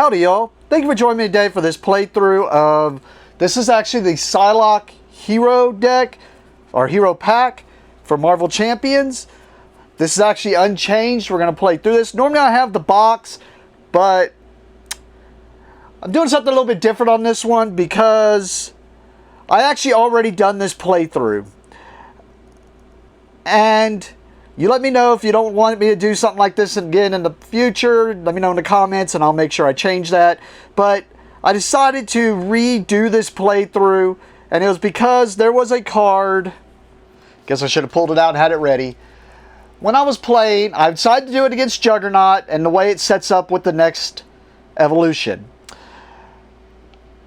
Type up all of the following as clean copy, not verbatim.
Howdy y'all, thank you for joining me today for this playthrough of, this is actually the Psylocke hero deck, or hero pack for Marvel Champions. This is actually unchanged, we're going to play through this. Normally I have the box, but I'm doing something a little bit different on this one because I actually already done this playthrough. And you let me know if you don't want me to do something like this again in the future. Let me know in the comments and I'll make sure I change that. But I decided to redo this playthrough, and it was because there was a card. Guess I should have pulled it out and had it ready. When I was playing, I decided to do it against Juggernaut and the way it sets up with the next evolution.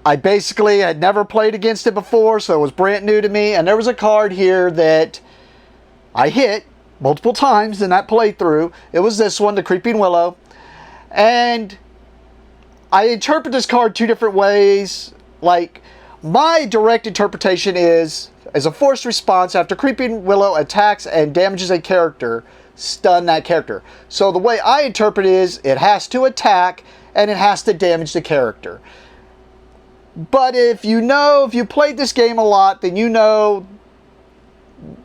I basically had never played against it before, so it was brand new to me. And there was a card here that I hit multiple times in that playthrough. It was this one, the Creeping Willow. And I interpret this card two different ways. Like, my direct interpretation is, as a forced response, after Creeping Willow attacks and damages a character, stun that character. So the way I interpret it is, it has to attack and it has to damage the character. But if you played this game a lot, then you know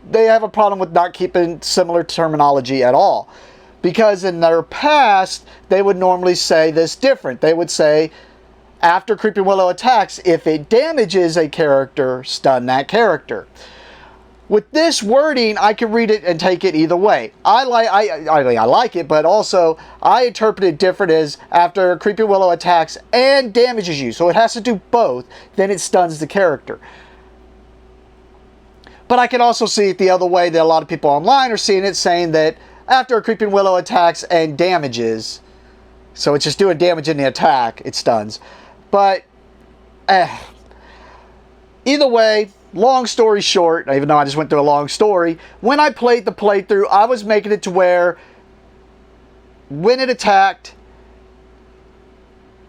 they have a problem with not keeping similar terminology at all. Because in their past, they would normally say this different. They would say, after Creeping Willow attacks, if it damages a character, stun that character. With this wording, I can read it and take it either way. I like it, but also I interpret it different as after Creeping Willow attacks and damages you. So it has to do both, then it stuns the character. But I can also see it the other way, that a lot of people online are seeing it, saying that after a Creeping Willow attacks and damages, so it's just doing damage in the attack, it stuns. But, either way, long story short, even though I just went through a long story, when I played the playthrough, I was making it to where when it attacked,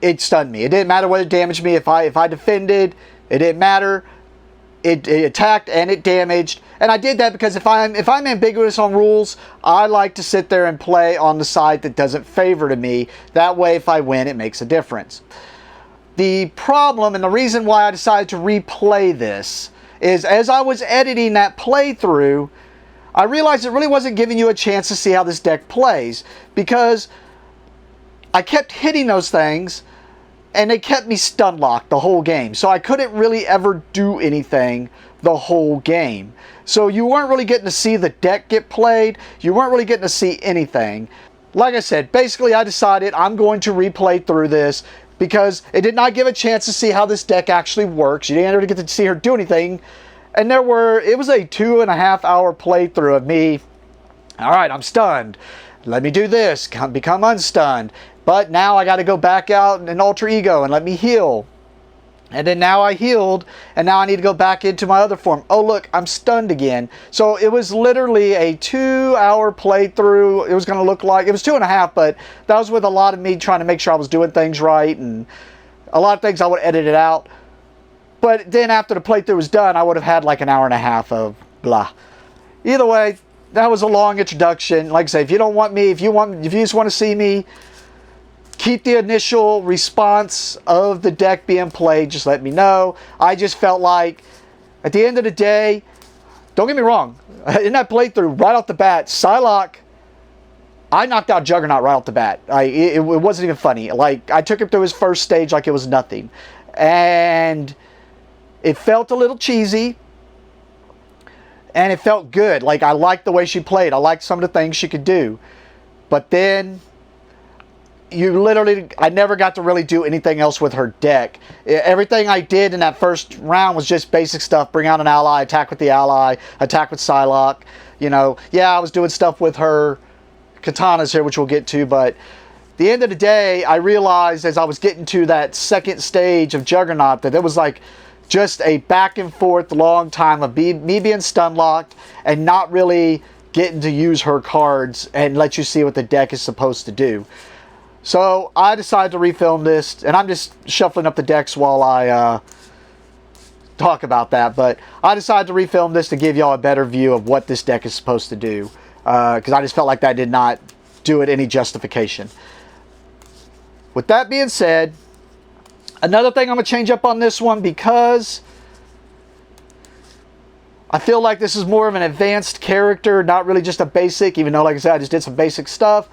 it stunned me. It didn't matter whether it damaged me. If I defended, it didn't matter. It attacked and it damaged. And I did that because if I'm ambiguous on rules, I like to sit there and play on the side that doesn't favor to me. That way, if I win, it makes a difference. The problem and the reason why I decided to replay this is, as I was editing that playthrough, I realized it really wasn't giving you a chance to see how this deck plays, because I kept hitting those things and they kept me stun locked the whole game. So I couldn't really ever do anything the whole game. So you weren't really getting to see the deck get played. You weren't really getting to see anything. Like I said, basically I decided I'm going to replay through this because it did not give a chance to see how this deck actually works. You didn't really get to see her do anything. And it was a 2.5 hour playthrough of me. All right, I'm stunned. Let me do this, become unstunned. But now I got to go back out in Alter Ego and let me heal. And then now I healed, and now I need to go back into my other form. Oh look, I'm stunned again. So it was literally a 2-hour playthrough. It was going to look like, it was 2.5, but that was with a lot of me trying to make sure I was doing things right, and a lot of things I would edit it out. But then after the playthrough was done, I would have had like an hour and a half of blah. Either way, that was a long introduction. Like I say, if you don't want me, if you just want to see me keep the initial response of the deck being played, just let me know. I just felt like, at the end of the day, don't get me wrong, in that playthrough, right off the bat, Psylocke, I knocked out Juggernaut right off the bat. It wasn't even funny. Like, I took him through his first stage like it was nothing. And it felt a little cheesy. And it felt good. Like, I liked the way she played. I liked some of the things she could do. But then I never got to really do anything else with her deck. Everything I did in that first round was just basic stuff. Bring out an ally, attack with the ally, attack with Psylocke. You know, yeah, I was doing stuff with her katanas here, which we'll get to, but at the end of the day, I realized as I was getting to that second stage of Juggernaut that there was like just a back and forth long time of me being stun locked and not really getting to use her cards and let you see what the deck is supposed to do. So I decided to refilm this, and I'm just shuffling up the decks while I talk about that. But I decided to refilm this to give y'all a better view of what this deck is supposed to do, because I just felt like that did not do it any justification. with that being said, another thing I'm going to change up on this one, because I feel like this is more of an advanced character, not really just a basic, even though, like I said, I just did some basic stuff,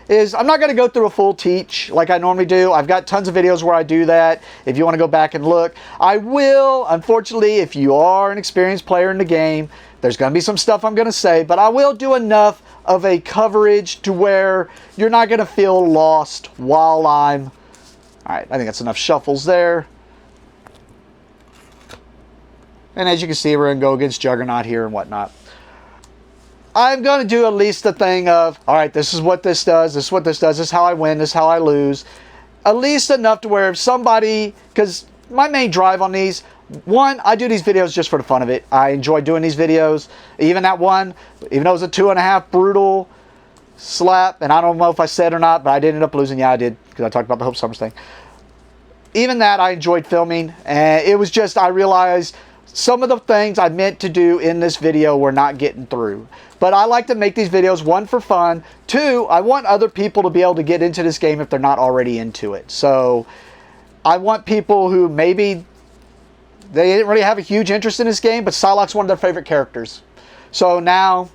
is I'm not going to go through a full teach like I normally do. I've got tons of videos where I do that. If you want to go back and look, I will. Unfortunately, if you are an experienced player in the game, there's going to be some stuff I'm going to say, but I will do enough of a coverage to where you're not going to feel lost while I'm... All right, I think that's enough shuffles there. And as you can see, we're going to go against Juggernaut here and whatnot. I'm going to do at least the thing of, all right, this is what this does, this is what this does, this is how I win, this is how I lose. At least enough to where if somebody, because my main drive on these, one, I do these videos just for the fun of it. I enjoy doing these videos. Even that one, even though it was a 2.5 brutal slap, and I don't know if I said or not, but I did end up losing. Yeah, I did, because I talked about the Hope Summers thing. Even that I enjoyed filming, and it was just, I realized some of the things I meant to do in this video were not getting through. But I like to make these videos, one, for fun. Two, I want other people to be able to get into this game if they're not already into it. So I want people who maybe they didn't really have a huge interest in this game, but Psylocke's one of their favorite characters. So now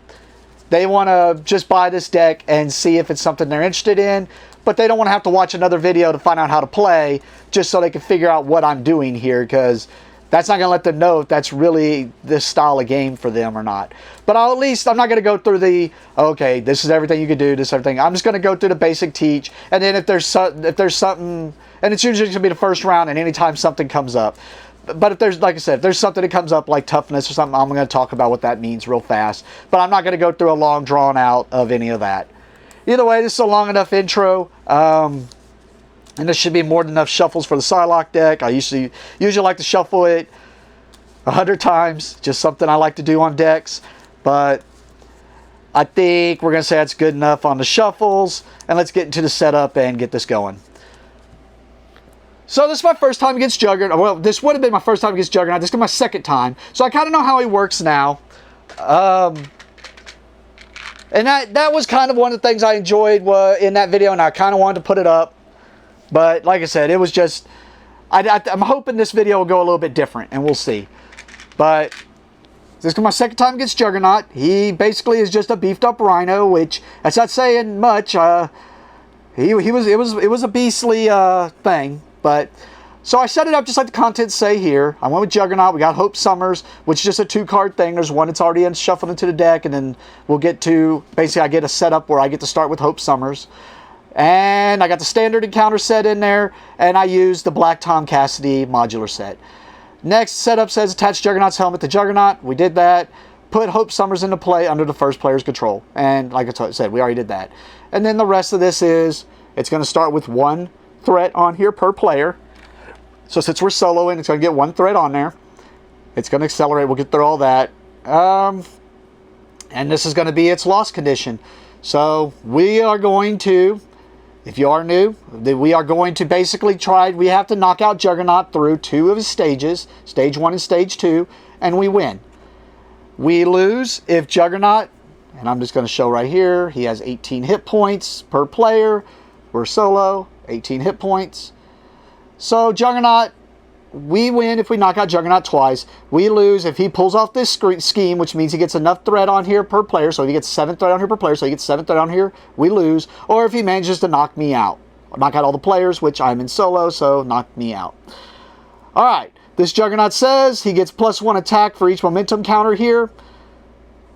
they want to just buy this deck and see if it's something they're interested in, but they don't want to have to watch another video to find out how to play just so they can figure out what I'm doing here, because that's not going to let them know if that's really this style of game for them or not. But I'll at least, I'm not going to go through the, okay, this is everything you can do, this is everything. I'm just going to go through the basic teach, and then if there's something, and it's usually going to be the first round, and anytime something comes up. But if there's, like I said, if there's something that comes up like toughness or something, I'm going to talk about what that means real fast. But I'm not going to go through a long drawn out of any of that. Either way, this is a long enough intro. And this should be more than enough shuffles for the Psylocke deck. I usually like to shuffle it 100 times. Just something I like to do on decks. But I think we're going to say that's good enough on the shuffles. And let's get into the setup and get this going. So this is my first time against Juggernaut. Well, this would have been my first time against Juggernaut. This is my second time. So I kind of know how he works now. And that was kind of one of the things I enjoyed in that video. And I kind of wanted to put it up. But like I said, it was just, I'm hoping this video will go a little bit different, and we'll see. But this is my second time against Juggernaut. He basically is just a beefed up Rhino, which that's not saying much. It was a beastly thing. But so I set it up just like the contents say here. I went with Juggernaut. We got Hope Summers, which is just a 2-card thing. There's one that's already shuffled into the deck, and then we'll get to, basically I get a setup where I get to start with Hope Summers. And I got the standard encounter set in there, and I used the Black Tom Cassidy modular set. Next setup says attach Juggernaut's helmet to Juggernaut. We did that. Put Hope Summers into play under the first player's control. And like I said, we already did that. And then the rest of this is, it's going to start with 1 threat on here per player. So since we're soloing, it's going to get 1 threat on there. It's going to accelerate. We'll get through all that. And this is going to be its loss condition. So we are going to... If you are new, we are going to basically try, we have to knock out Juggernaut through 2 of his stages, stage 1 and stage 2, and we win. We lose if Juggernaut, and I'm just going to show right here, he has 18 hit points per player. We're solo, 18 hit points. So Juggernaut, we win if we knock out Juggernaut twice. We lose if he pulls off this scheme, which means he gets enough threat on here per player. So if he gets 7 threat on here per player, so he gets 7 threat on here, we lose. Or if he manages to knock me out. Knock out all the players, which I'm in solo, so knock me out. Alright, this Juggernaut says he gets +1 attack for each momentum counter here.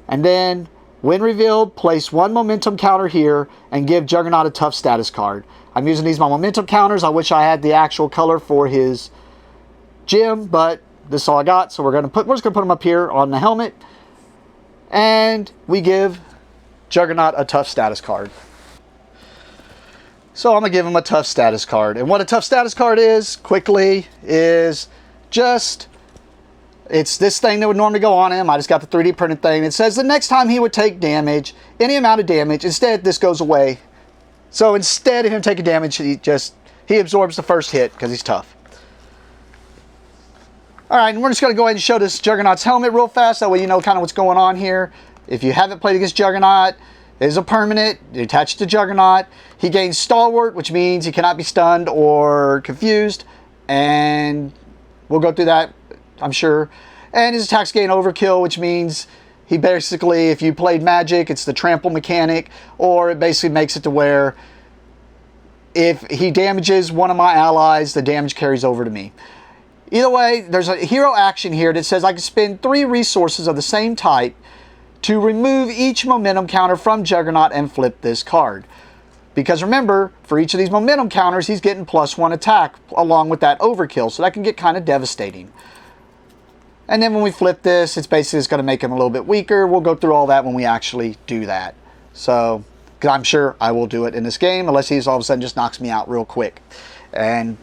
And then, when revealed, place 1 momentum counter here and give Juggernaut a tough status card. I'm using these my momentum counters. I wish I had the actual color for his gem, but this is all I got, so we're just gonna put them up here on the helmet, and we give Juggernaut a tough status card. So I'm gonna give him a tough status card, and what a tough status card is, quickly, is just, it's this thing that would normally go on him. I just got the 3D printed thing. It says the next time he would take damage, any amount of damage, instead this goes away. So instead of him taking damage, he absorbs the first hit because he's tough. Alright, and we're just going to go ahead and show this Juggernaut's helmet real fast. That way you know kind of what's going on here. If you haven't played against Juggernaut, is a permanent attached to Juggernaut. He gains Stalwart, which means he cannot be stunned or confused. And we'll go through that, I'm sure. And his attacks gain Overkill, which means he basically, if you played Magic, it's the trample mechanic, or it basically makes it to where if he damages one of my allies, the damage carries over to me. Either way, there's a hero action here that says I can spend 3 resources of the same type to remove each momentum counter from Juggernaut and flip this card. Because remember, for each of these momentum counters, he's getting +1 attack along with that overkill, so that can get kind of devastating. And then when we flip this, it's basically just going to make him a little bit weaker. We'll go through all that when we actually do that. So, because I'm sure I will do it in this game, unless he's all of a sudden just knocks me out real quick. And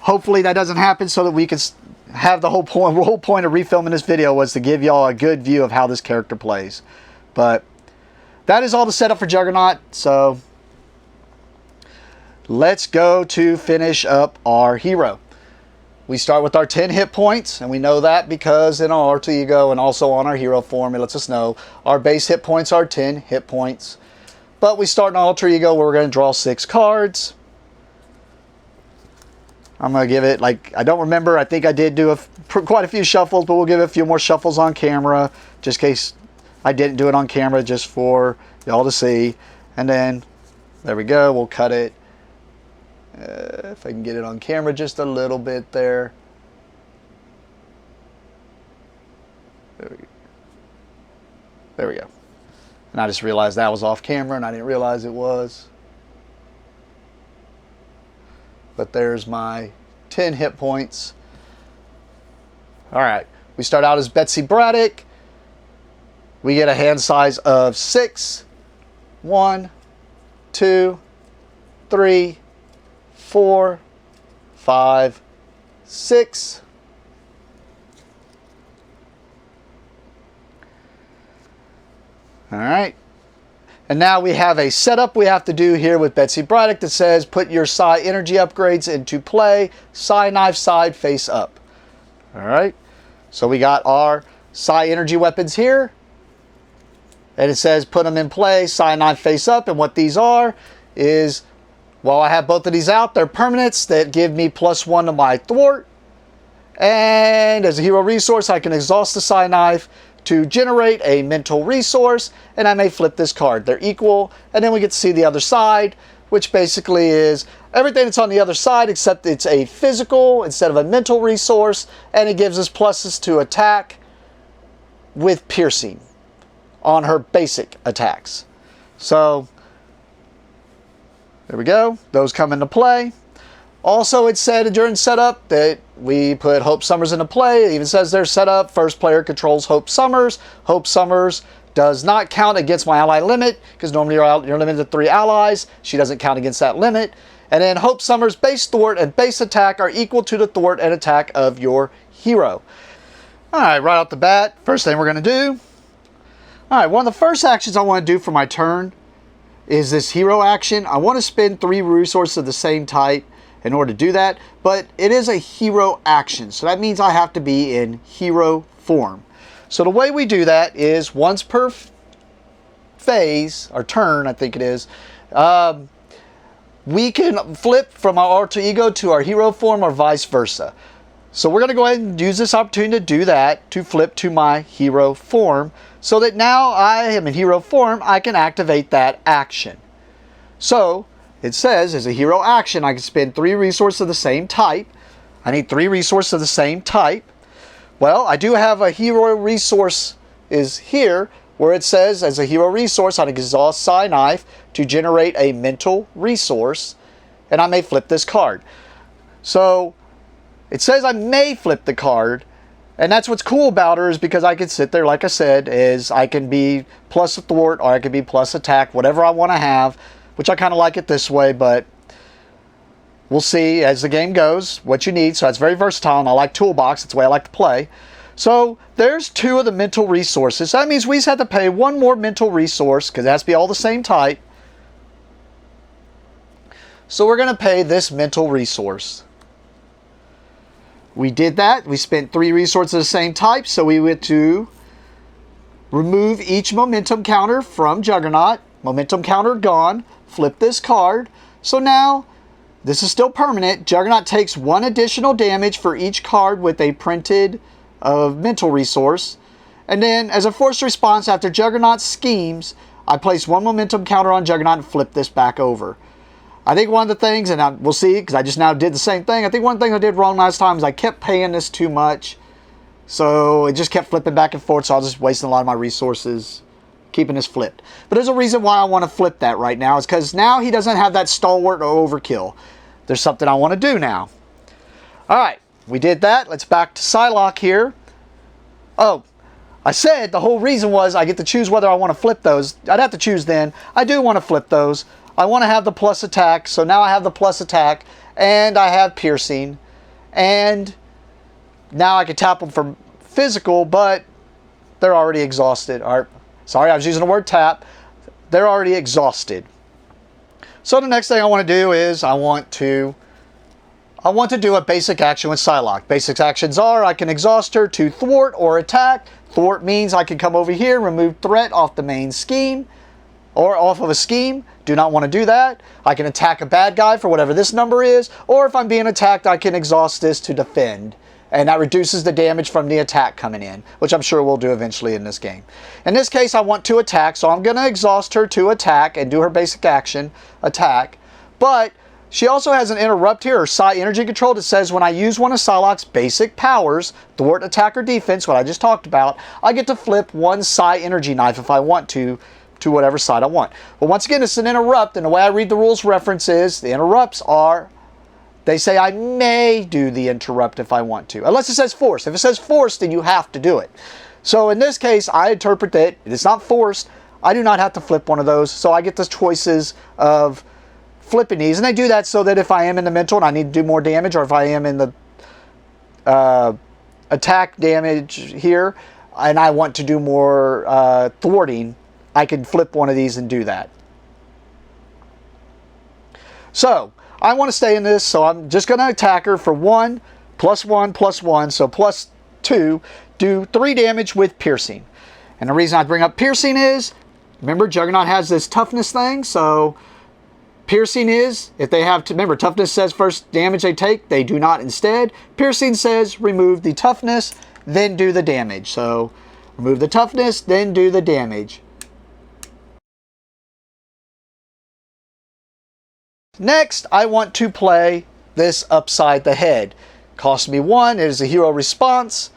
hopefully that doesn't happen so that we can have the whole point of refilming this video was to give y'all a good view of how this character plays. But that is all the setup for Juggernaut. So let's go to finish up our hero. We start with our 10 hit points, and we know that because in our alter ego and also on our hero form, it lets us know our base hit points are 10 hit points. But we start in alter ego where we're going to draw 6 cards. I'm going to give it, like, I don't remember. I think I did do quite a few shuffles, but we'll give it a few more shuffles on camera, just in case I didn't do it on camera, just for y'all to see. And then, there we go. We'll cut it. If I can get it on camera just a little bit there. There we go. And I just realized that was off camera, and I didn't realize it was. But there's my 10 hit points. All right. We start out as Betsy Braddock. We get a hand size of 6. 1, 2, 3, 4, 5, 6. All right. And now we have a setup we have to do here with Betsy Braddock that says put your Psy energy upgrades into play. Psy knife side face up. All right. So we got our Psy energy weapons here. And it says put them in play. Psy knife face up. And what these are is, while I have both of these out, they're permanents that give me +1 to my thwart. And as a hero resource, I can exhaust the Psy knife to generate a mental resource, and I may flip this card. They're equal, and then we get to see the other side, which basically is everything that's on the other side except it's a physical instead of a mental resource, and it gives us pluses to attack with piercing on her basic attacks. So there we go. Those come into play. Also, it said during setup that we put Hope Summers into play. It even says their setup, first player controls Hope Summers. Hope Summers does not count against my ally limit, because normally you're limited to 3 allies. She doesn't count against that limit. And then Hope Summers' base thwart and base attack are equal to the thwart and attack of your hero. All right, right off the bat, first thing we're going to do. All right, one of the first actions I want to do for my turn is this hero action. I want to spend 3 resources of the same type in order to do that, but it is a hero action, so that means I have to be in hero form. So the way we do that is once per phase, or turn I think it is, we can flip from our alter ego to our hero form or vice versa. So we're going to go ahead and use this opportunity to do that, to flip to my hero form, so that now I am in hero form, I can activate that action. So it says, as a hero action, I can spend 3 resources of the same type. I need 3 resources of the same type. Well, I do have a hero resource is here, where it says, as a hero resource, I can exhaust Psy Knife to generate a mental resource, and I may flip this card. So it says I may flip the card, and that's what's cool about her, is because I can sit there, like I said, is I can be plus a thwart, or I can be plus attack, whatever I want to have, which I kind of like it this way, but we'll see as the game goes what you need. So it's very versatile, and I like Toolbox. It's the way I like to play. So there's 2 of the mental resources. So that means we just have to pay 1 more mental resource, because it has to be all the same type. So we're going to pay this mental resource. We did that. We spent 3 resources of the same type, so we went to remove each momentum counter from Juggernaut. Momentum counter gone. Flip this card. So now, this is still permanent. Juggernaut takes 1 additional damage for each card with a printed mental resource. And then, as a forced response, after Juggernaut schemes, I place 1 momentum counter on Juggernaut and flip this back over. I think one of the things, and we'll see, because I just now did the same thing, I think one thing I did wrong last time is I kept paying this too much. So it just kept flipping back and forth, so I was just wasting a lot of my resources keeping this flipped. But there's a reason why I want to flip that right now, is because now he doesn't have that stalwart or overkill. There's something I want to do now. Alright, we did that. Let's back to Psylocke here. Oh, I said the whole reason was I get to choose whether I want to flip those. I'd have to choose then. I do want to flip those. I want to have the plus attack, so now I have the plus attack, and I have piercing, and now I can tap them for physical, but they're already exhausted. Sorry, I was using the word tap. They're already exhausted. So the next thing I want to do is I want to do a basic action with Psylocke. Basic actions are I can exhaust her to thwart or attack. Thwart means I can come over here, remove threat off the main scheme, or off of a scheme. Do not want to do that. I can attack a bad guy for whatever this number is, or if I'm being attacked, I can exhaust this to defend. And that reduces the damage from the attack coming in, which I'm sure we'll do eventually in this game. In this case, I want to attack, so I'm going to exhaust her to attack and do her basic action, attack. But she also has an interrupt here, or Psy energy control, that says when I use one of Psylocke's basic powers, thwart, attack, or defense, what I just talked about, I get to flip 1 Psy energy knife if I want to whatever side I want. But once again, it's an interrupt, and the way I read the rules reference is the interrupts are, they say I may do the interrupt if I want to, unless it says forced. If it says forced, then you have to do it. So in this case, I interpret that it's not forced. I do not have to flip one of those, so I get the choices of flipping these, and they do that so that if I am in the mental and I need to do more damage, or if I am in the attack damage here and I want to do more thwarting, I can flip one of these and do that. So I want to stay in this, so I'm just going to attack her for 1, +1, +1, so +2, do 3 damage with piercing. And the reason I bring up piercing is, remember, Juggernaut has this toughness thing, so piercing is, if they have to, remember, toughness says first damage they take, they do not instead. Piercing says remove the toughness, then do the damage. So remove the toughness, then do the damage. Next, I want to play this upside the head. Costs me 1, it is a hero response.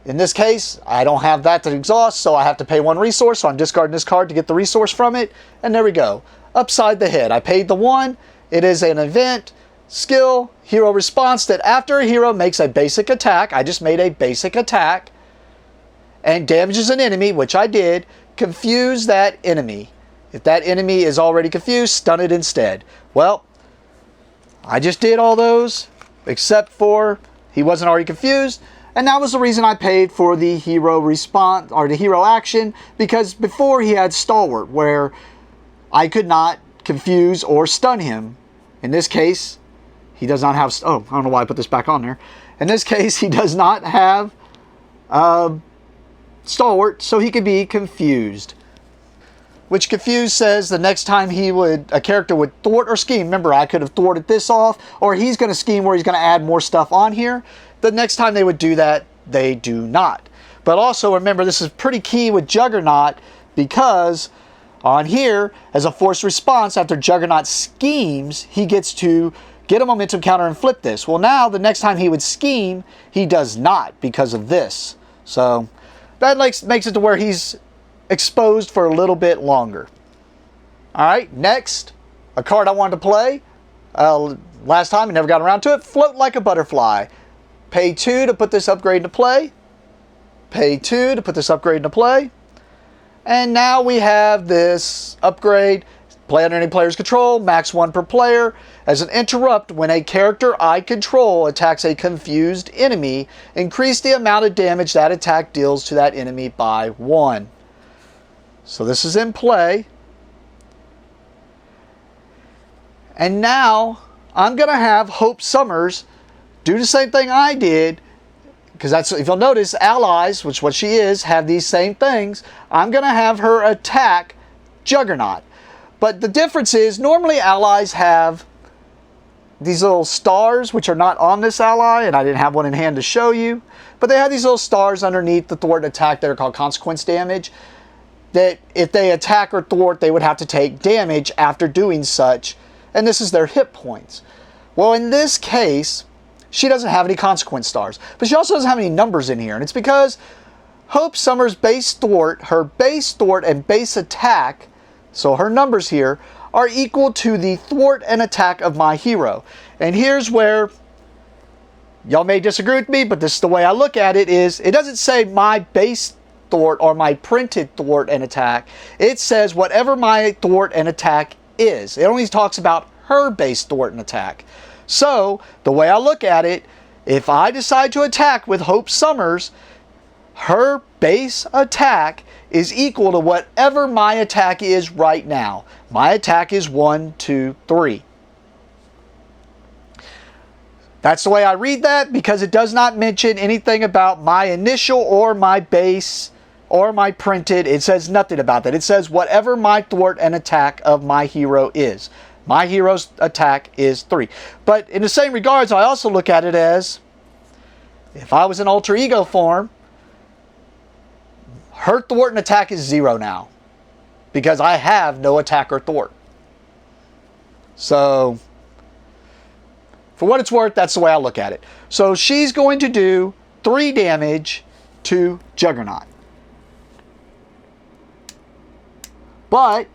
In this case, I don't have that to exhaust, so I have to pay 1 resource, so I'm discarding this card to get the resource from it, and there we go. Upside the head. I paid the 1, it is an event, skill, hero response, that after a hero makes a basic attack, I just made a basic attack, and damages an enemy, which I did, confuse that enemy. If that enemy is already confused, stun it instead. Well, I just did all those, except for he wasn't already confused, and that was the reason I paid for the hero response, or the hero action, because before he had Stalwart, where I could not confuse or stun him. In this case, he does not have, oh, I don't know why I put this back on there. In this case, he does not have Stalwart, so he could be confused. Which confused says the next time a character would thwart or scheme, remember I could have thwarted this off, or he's going to scheme where he's going to add more stuff on here. The next time they would do that, they do not. But also remember, this is pretty key with Juggernaut, because on here, as a forced response, after Juggernaut schemes, he gets to get a momentum counter and flip this. Well, now the next time he would scheme, he does not because of this. So that makes it to where he's exposed for a little bit longer. Alright, next, a card I wanted to play. Last time I never got around to it. Float like a butterfly. Pay 2 to put this upgrade into play. Pay 2 to put this upgrade into play. And now we have this upgrade. Play under any player's control. Max 1 per player. As an interrupt, when a character I control attacks a confused enemy, increase the amount of damage that attack deals to that enemy by 1. So this is in play. And now I'm going to have Hope Summers do the same thing I did. because that's, if you'll notice, allies, which what she is, have these same things. I'm going to have her attack Juggernaut. But the difference is, normally allies have these little stars, which are not on this ally, and I didn't have one in hand to show you, but they have these little stars underneath the thwart and attack that are called consequence damage, that if they attack or thwart, they would have to take damage after doing such, and this is their hit points. Well, in this case, she doesn't have any consequence stars, but she also doesn't have any numbers in here, and it's because Hope Summers' base thwart, her base thwart and base attack, so her numbers here, are equal to the thwart and attack of my hero. And here's where y'all may disagree with me, but this is the way I look at it, is it doesn't say my base thwart or my printed thwart and attack. It says whatever my thwart and attack is. It only talks about her base thwart and attack. So the way I look at it, if I decide to attack with Hope Summers, her base attack is equal to whatever my attack is right now. My attack is 1, 2, 3. That's the way I read that, because it does not mention anything about my initial or my base or my printed. It says nothing about that. It says whatever my thwart and attack of my hero is. My hero's attack is 3. But in the same regards, I also look at it as, if I was in alter ego form, her thwart and attack is 0 now, because I have no attack or thwart. So, for what it's worth, that's the way I look at it. So she's going to do 3 damage to Juggernaut. But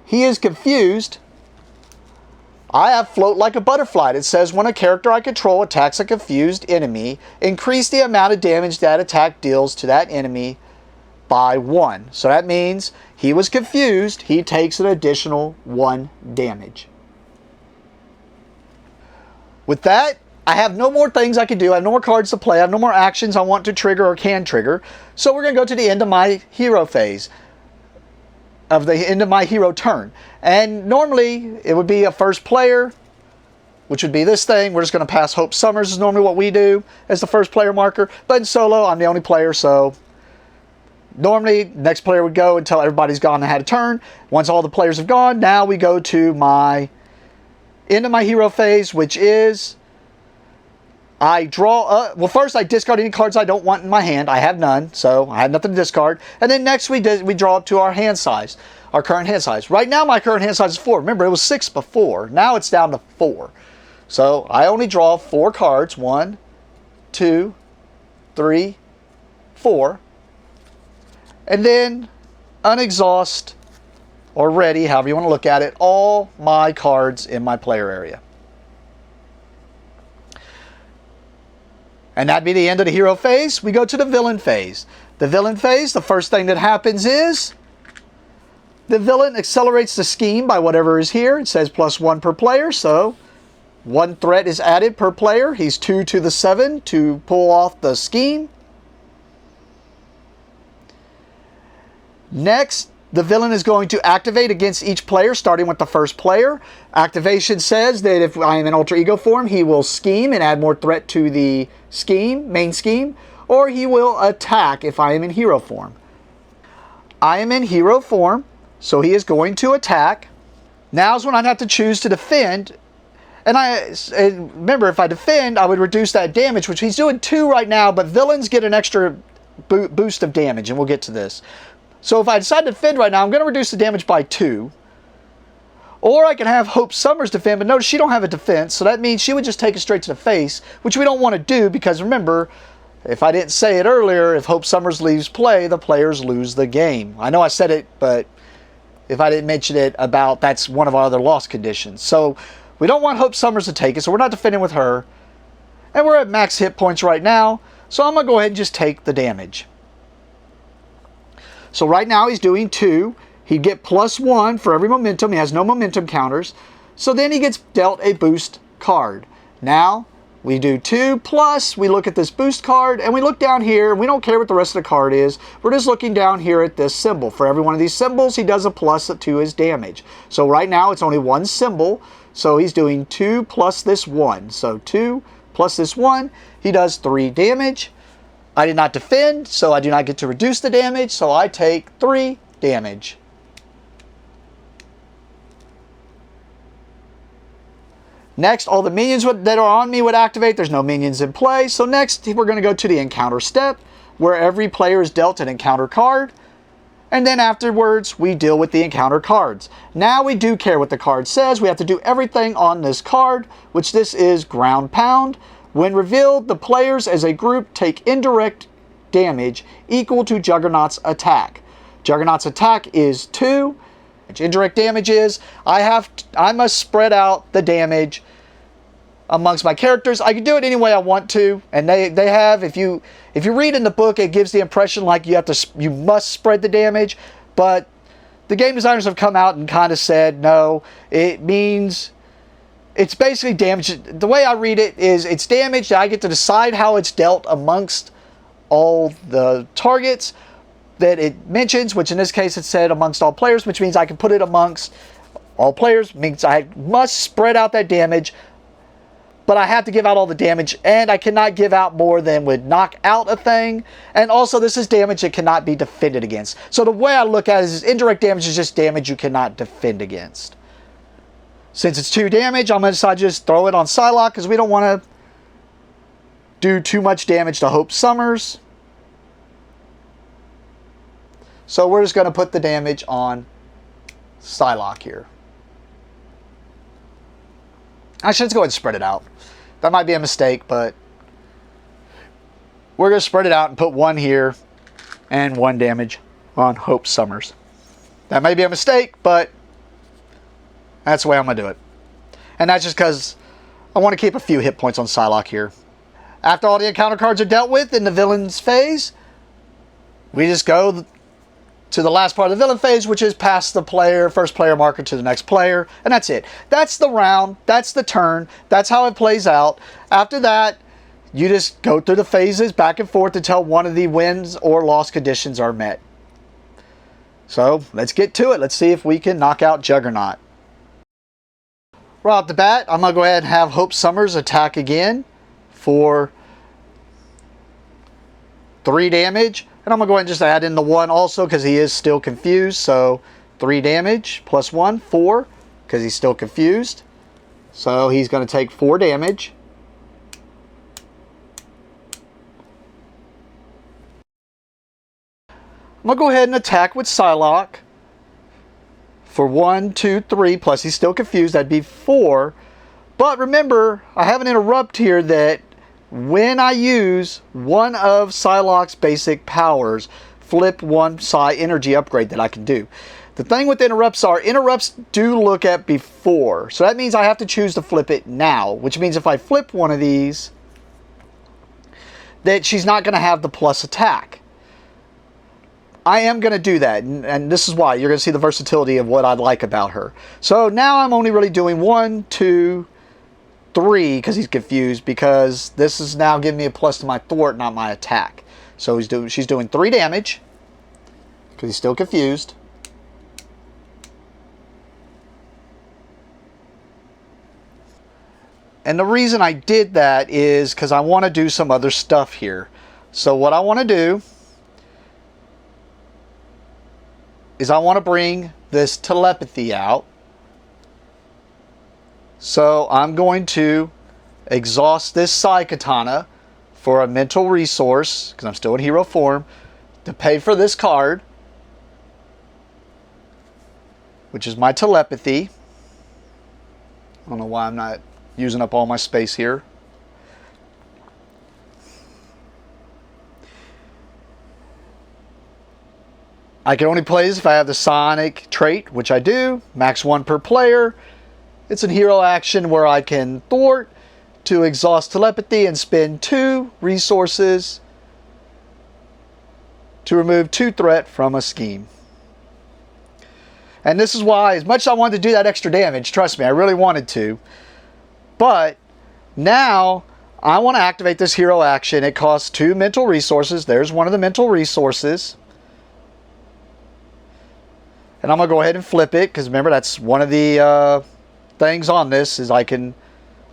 he is confused. I have Float Like a Butterfly. It says when a character I control attacks a confused enemy, increase the amount of damage that attack deals to that enemy by 1. So that means he was confused. He takes an additional 1 damage. With that, I have no more things I can do. I have no more cards to play. I have no more actions I want to trigger or can trigger. So we're going to go to the end of my hero phase. Of the end of my hero turn. And normally it would be a first player, which would be this thing. We're just going to pass Hope Summers is normally what we do as the first player marker. But in solo, I'm the only player, so normally next player would go until everybody's gone and had a turn. Once all the players have gone, now we go to my end of my hero phase, which is I draw, well first I discard any cards I don't want in my hand. I have none, so I have nothing to discard. And then next we draw up to our hand size, our current hand size. Right now my current hand size is 4. Remember, it was 6 before. Now it's down to 4. So I only draw 4 cards. 1, 2, 3, 4. And then unexhaust or ready, however you want to look at it, all my cards in my player area. And that'd be the end of the hero phase. We go to the villain phase. The villain phase, the first thing that happens is the villain accelerates the scheme by whatever is here. It says +1 per player, so 1 threat is added per player. He's 2 to the 7 to pull off the scheme. Next, the villain is going to activate against each player, starting with the first player. Activation says that if I am in alter ego form, he will scheme and add more threat to the scheme, main scheme, or he will attack if I am in hero form. I am in hero form, so he is going to attack. Now is when I'd have to choose to defend. And remember, if I defend, I would reduce that damage, which he's doing 2 right now, but villains get an extra boost of damage, and we'll get to this. So if I decide to defend right now, I'm going to reduce the damage by 2. Or I can have Hope Summers defend, but notice she don't have a defense, so that means she would just take it straight to the face, which we don't want to do, because remember, if I didn't say it earlier, if Hope Summers leaves play, the players lose the game. I know I said it, but if I didn't mention it about, that's one of our other loss conditions. So we don't want Hope Summers to take it, so we're not defending with her. And we're at max hit points right now, so I'm going to go ahead and just take the damage. So right now he's doing 2. He'd get +1 for every momentum. He has no momentum counters. So then he gets dealt a boost card. Now we do 2 plus, we look at this boost card, and we look down here. We don't care what the rest of the card is. We're just looking down here at this symbol. For every one of these symbols, he does a plus to his damage. So right now it's only 1 symbol. So he's doing 2 plus this 1. So 2 plus this 1, he does 3 damage. I did not defend, so I do not get to reduce the damage, so I take 3 damage. Next, all the minions that are on me would activate. There's no minions in play. So next, we're going to go to the encounter step, where every player is dealt an encounter card. And then afterwards, we deal with the encounter cards. Now we do care what the card says. We have to do everything on this card, which this is Ground Pound. When revealed, the players as a group take indirect damage equal to Juggernaut's attack. Juggernaut's attack is 2. Indirect damage is, I must spread out the damage amongst my characters. I can do it any way I want to, and they have, if you read in the book, it gives the impression like you must spread the damage, but the game designers have come out and kind of said, no, it means, it's basically damage. The way I read it is, it's damage that I get to decide how it's dealt amongst all the targets that it mentions, which in this case it said amongst all players, which means I can put it amongst all players, means I must spread out that damage, but I have to give out all the damage, and I cannot give out more than would knock out a thing, and also this is damage that cannot be defended against. So the way I look at it is indirect damage is just damage you cannot defend against. Since it's 2 damage, I'm going to decide to just throw it on Psylocke, because we don't want to do too much damage to Hope Summers. So we're just going to put the damage on Psylocke here. Actually, let's go ahead and spread it out. That might be a mistake, but we're going to spread it out and put 1 here and 1 damage on Hope Summers. That may be a mistake, but that's the way I'm going to do it. And that's just because I want to keep a few hit points on Psylocke here. After all the encounter cards are dealt with in the villain's phase, we just go to the last part of the villain phase, which is pass the first player marker to the next player, and that's it. That's the round, that's the turn, that's how it plays out. After that, you just go through the phases back and forth until one of the wins or loss conditions are met. So, let's get to it. Let's see if we can knock out Juggernaut. Right off the bat, I'm going to go ahead and have Hope Summers attack again for 3 damage. And I'm going to go ahead and just add in the 1 also because he is still confused. So 3 damage plus 1, 4, because he's still confused. So he's going to take 4 damage. I'm going to go ahead and attack with Psylocke for 1, 2, 3, plus he's still confused. That'd be 4. But remember, I have an interrupt here that when I use one of Psylocke's basic powers, flip 1 Psy energy upgrade that I can do. The thing with interrupts do look at before. So that means I have to choose to flip it now, which means if I flip one of these, that she's not going to have the plus attack. I am going to do that, and this is why. You're going to see the versatility of what I like about her. So now I'm only really doing 1, 2, 3 because he's confused, because this is now giving me a plus to my thwart, not my attack. So she's doing 3 damage because he's still confused. And the reason I did that is because I want to do some other stuff here. So what I want to do is I want to bring this telepathy out. So I'm going to exhaust this Psy Katana for a mental resource, because I'm still in hero form, to pay for this card, which is my telepathy. I don't know why I'm not using up all my space here. I can only play this if I have the Sonic trait, which I do. Max 1 per player. It's a hero action where I can thwart to exhaust telepathy and spend 2 resources to remove 2 threat from a scheme. And this is why, as much as I wanted to do that extra damage, trust me, I really wanted to. But now I want to activate this hero action. It costs 2 mental resources. There's one of the mental resources. And I'm going to go ahead and flip it, because remember, that's one of the things on this is I can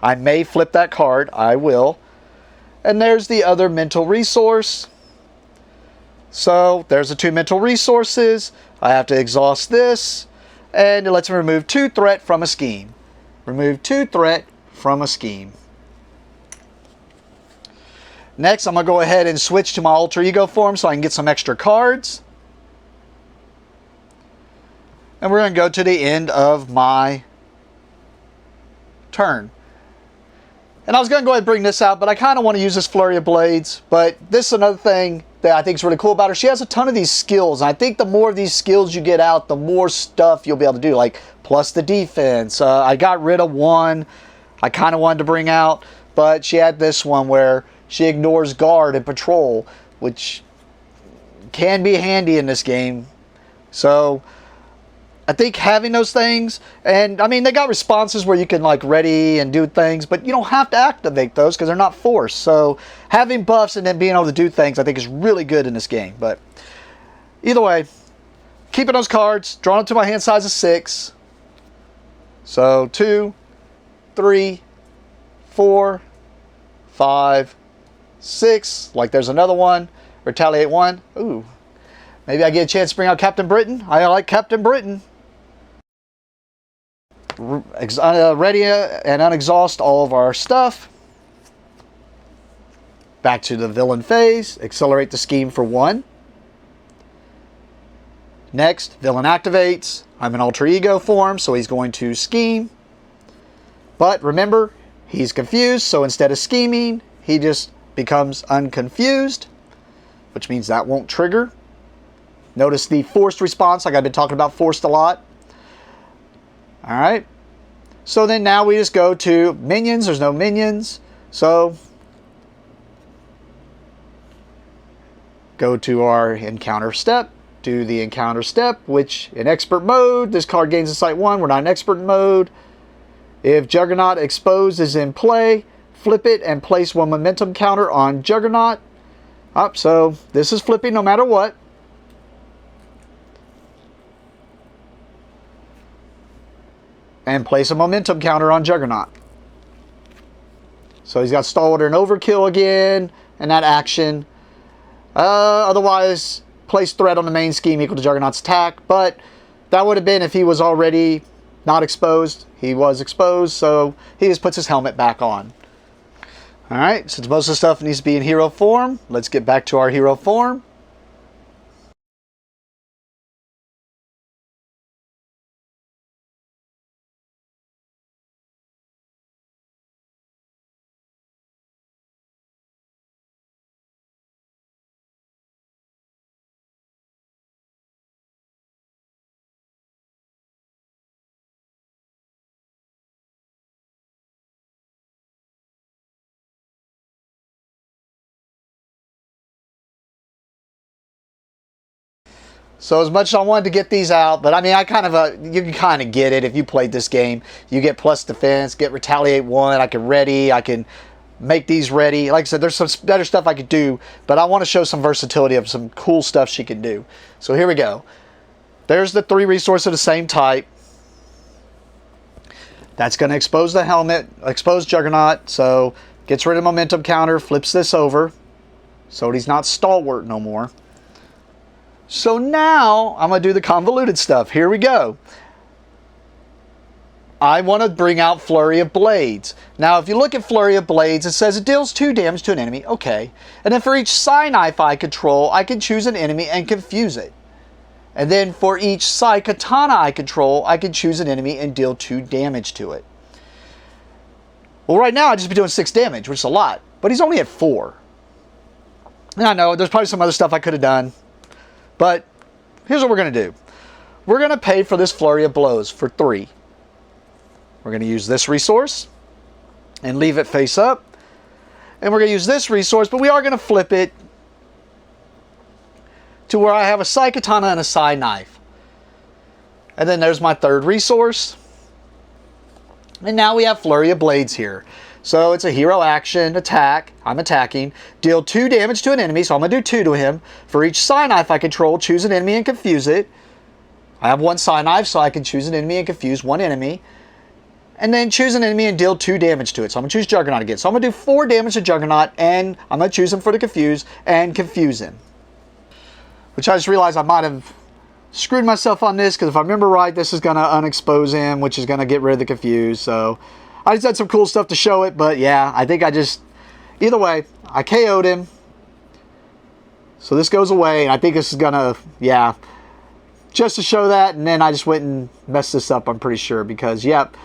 I may flip that card. I will. And there's the other mental resource. So there's the 2 mental resources. I have to exhaust this. And it lets me remove 2 threat from a scheme. Remove 2 threat from a scheme. Next, I'm going to go ahead and switch to my alter ego form so I can get some extra cards. And we're going to go to the end of my turn. And I was going to go ahead and bring this out, but I kind of want to use this Flurry of Blades. But this is another thing that I think is really cool about her. She has a ton of these skills. And I think the more of these skills you get out, the more stuff you'll be able to do. Like, plus the defense. I got rid of one I kind of wanted to bring out. But she had this one where she ignores guard and patrol, which can be handy in this game. So I think having those things, and I mean, they got responses where you can like ready and do things, but you don't have to activate those because they're not forced. So having buffs and then being able to do things, I think is really good in this game. But either way, keeping those cards, drawing them to my hand size of 6. So 2, 3, 4, 5, 6. Like there's another one. Retaliate 1. Ooh. Maybe I get a chance to bring out Captain Britain. I like Captain Britain. Ready and unexhaust all of our stuff. Back to the villain phase. Accelerate the scheme for 1. Next, villain activates. I'm in alter ego form, so he's going to scheme. But remember, he's confused, so instead of scheming, he just becomes unconfused, which means that won't trigger. Notice the forced response, like I've been talking about forced a lot. Alright. So then now we just go to minions. There's no minions. So go to our encounter step. Do the encounter step, which in expert mode, this card gains insight 1. We're not in expert mode. If Juggernaut exposed is in play, flip it and place 1 momentum counter on Juggernaut. So this is flipping no matter what. And place a momentum counter on Juggernaut. So he's got Stalwart and Overkill again, and that action. Otherwise, place threat on the main scheme equal to Juggernaut's attack, but that would have been if he was already not exposed. He was exposed, so he just puts his helmet back on. Alright, since most of the stuff needs to be in hero form, let's get back to our hero form. So as much as I wanted to get these out, but I mean, you can kind of get it if you played this game. You get plus defense, get retaliate 1, I can ready, I can make these ready. Like I said, there's some better stuff I could do, but I want to show some versatility of some cool stuff she can do. So here we go. There's the 3 resources of the same type. That's going to expose the helmet, expose Juggernaut, so gets rid of momentum counter, flips this over, so he's not Stalwart no more. So now I'm going to do the convoluted stuff. Here we go. I want to bring out Flurry of Blades. Now, if you look at Flurry of Blades, it says it deals 2 damage to an enemy. Okay. And then for each Psy Knife I control, I can choose an enemy and confuse it. And then for each Psy Katana I control, I can choose an enemy and deal 2 damage to it. Well, right now I'd just be doing 6 damage, which is a lot. But he's only at 4. And I know, there's probably some other stuff I could have done. But here's what we're going to do. We're going to pay for this Flurry of Blows for 3. We're going to use this resource and leave it face up. And we're going to use this resource, but we are going to flip it to where I have a Psy Katana and a Psy Knife. And then there's my 3rd resource. And now we have Flurry of Blades here. So it's a hero action, attack, I'm attacking, deal 2 damage to an enemy, so I'm going to do 2 to him. For each Psy Knife I control, choose an enemy and confuse it. I have 1 Psy Knife, so I can choose an enemy and confuse 1 enemy. and then choose an enemy and deal 2 damage to it. So I'm going to choose Juggernaut again. So I'm going to do 4 damage to Juggernaut, and I'm going to choose him for the Confuse and confuse him. Which I just realized I might have screwed myself on this, because if I remember right, this is going to unexpose him, which is going to get rid of the Confuse. So I just had some cool stuff to show it, but yeah, I think I just... Either way, I KO'd him. So this goes away, and I think this is going to... Yeah... Just to show that, and then I just went and messed this up, I'm pretty sure, because, yep,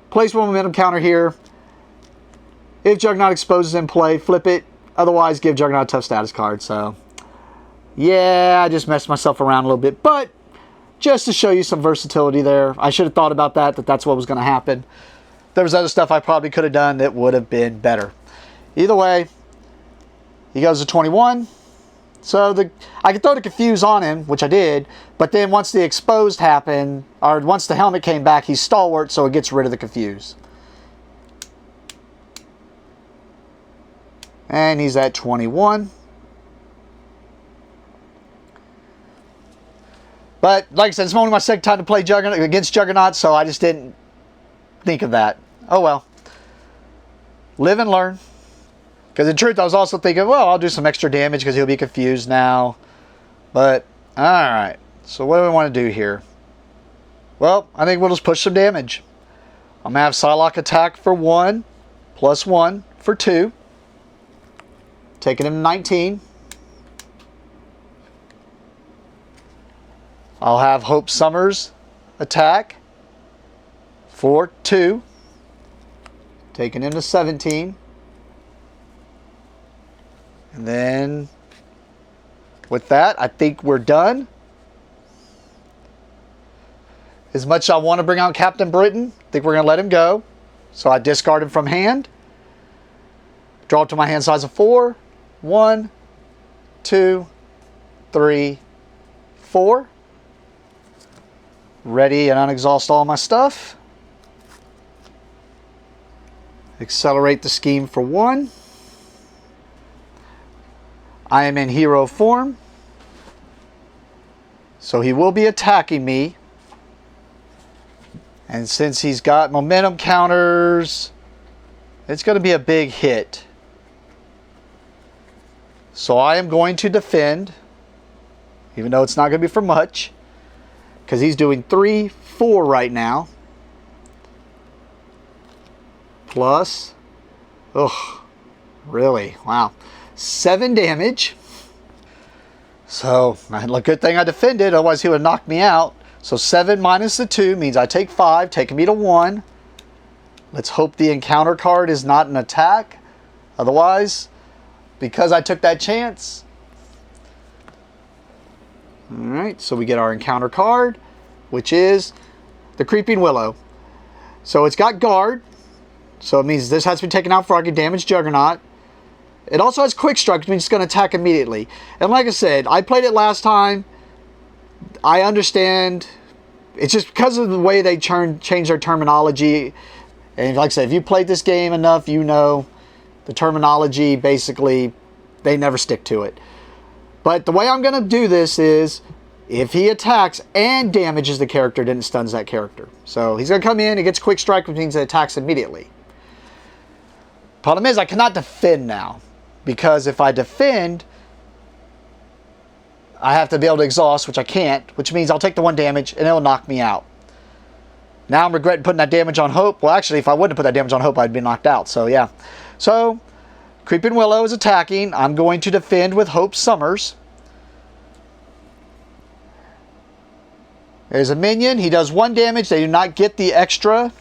place one momentum counter here. If Juggernaut exposes in play, flip it. Otherwise, give Juggernaut a tough status card. So, yeah, I just messed myself around a little bit, but just to show you some versatility there. I should have thought about that's what was going to happen. There was other stuff I probably could have done that would have been better. Either way, he goes to 21. So I could throw the Confuse on him, which I did, but then once the exposed happened, or once the helmet came back, he's stalwart, so it gets rid of the Confuse. And he's at 21. But like I said, it's only my second time to play Juggernaut against Juggernaut, so I just didn't think of that. Oh well. Live and learn. Because in truth, I was also thinking, well, I'll do some extra damage because he'll be confused now. But, alright. So what do we want to do here? Well, I think we'll just push some damage. I'm going to have Psylocke attack for 1, plus 1 for 2. Taking him to 19. I'll have Hope Summers attack for 2. Taking him to 17. And then, with that, I think we're done. As much as I want to bring out Captain Britain, I think we're going to let him go. So I discard him from hand. Draw up to my hand size of 4. 1, 2, 3, 4. Ready and unexhaust all my stuff. Accelerate the scheme for 1. I am in hero form, so he will be attacking me. And since he's got momentum counters, it's going to be a big hit. So I am going to defend, even though it's not going to be for much, because he's doing 3, 4 right now. Plus, really? Wow. 7 damage. So, good thing I defended, otherwise he would have knocked me out. So 7 minus the 2 means I take 5, taking me to 1. Let's hope the encounter card is not an attack. Otherwise, because I took that chance. Alright, so we get our encounter card, which is the Creeping Willow. So it's got guard. So it means this has to be taken out before I can damage Juggernaut. It also has Quick Strike, which means it's going to attack immediately. And like I said, I played it last time. I understand. It's just because of the way they change their terminology. And like I said, if you played this game enough, you know the terminology, basically, they never stick to it. But the way I'm going to do this is, if he attacks and damages the character, then it stuns that character. So he's going to come in, he gets Quick Strike, which means it attacks immediately. Problem is, I cannot defend now. Because if I defend, I have to be able to exhaust, which I can't, which means I'll take the 1 damage and it'll knock me out. Now I'm regretting putting that damage on Hope. Well, actually, if I wouldn't have put that damage on Hope, I'd be knocked out. So, yeah. So, Creeping Willow is attacking. I'm going to defend with Hope Summers. There's a minion. He does 1 damage. They do not get the extra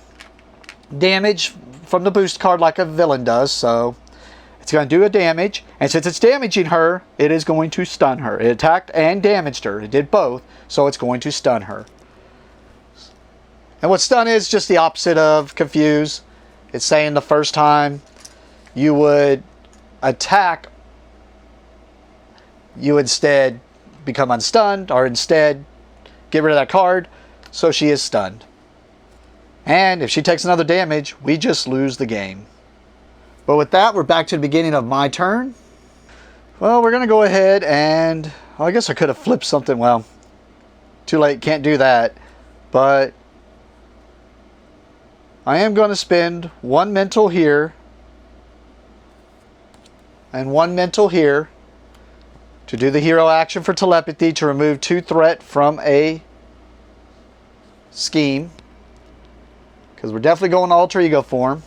damage from the boost card like a villain does, so it's going to do a damage, and since it's damaging her, it is going to stun her. It attacked and damaged her. It did both, so it's going to stun her. And what stun is just the opposite of confuse. It's saying the first time you would attack, you instead become unstunned, or instead get rid of that card, so she is stunned. And if she takes another damage, we just lose the game. But with that, we're back to the beginning of my turn. Well, we're going to go ahead and... Well, I guess I could have flipped something. Well, too late. Can't do that. But I am going to spend 1 mental here and 1 mental here to do the hero action for telepathy to remove 2 threat from a scheme. Because we're definitely going to alter ego form.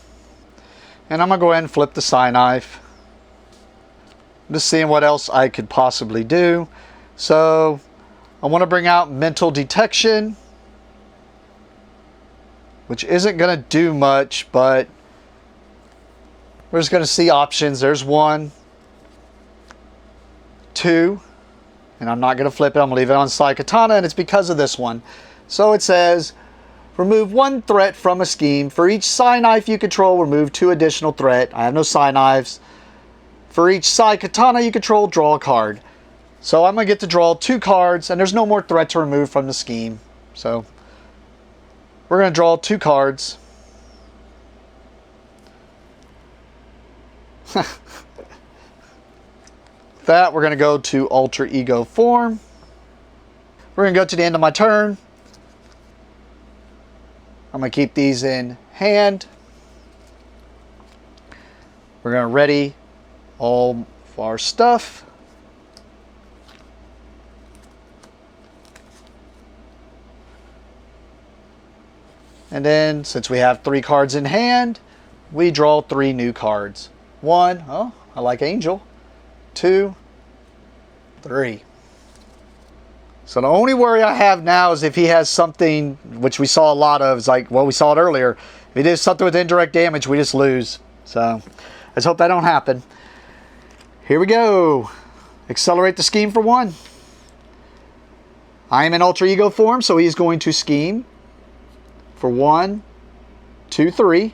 And I'm going to go ahead and flip the Psy Knife. I'm just seeing what else I could possibly do. So I want to bring out mental detection, which isn't going to do much, but we're just going to see options. There's 1, 2, and I'm not going to flip it. I'm going to leave it on Psykatana, and it's because of this one. So it says, remove 1 threat from a scheme. For each Psy Knife you control, remove 2 additional threat. I have no Psy Knives. For each Psykatana you control, draw a card. So I'm going to get to draw 2 cards, and there's no more threat to remove from the scheme. So we're going to draw 2 cards. That we're going to go to alter ego form. We're going to go to the end of my turn. I'm going to keep these in hand. We're going to ready all of our stuff. And then, since we have 3 cards in hand, we draw 3 new cards. 1, oh, I like Angel. 2, 3. So the only worry I have now is if he has something, which we saw a lot of, is like, well, we saw it earlier. If he does something with indirect damage, we just lose. So let's hope that don't happen. Here we go. Accelerate the scheme for 1. I am in alter ego form, so he's going to scheme for 1, 2, 3.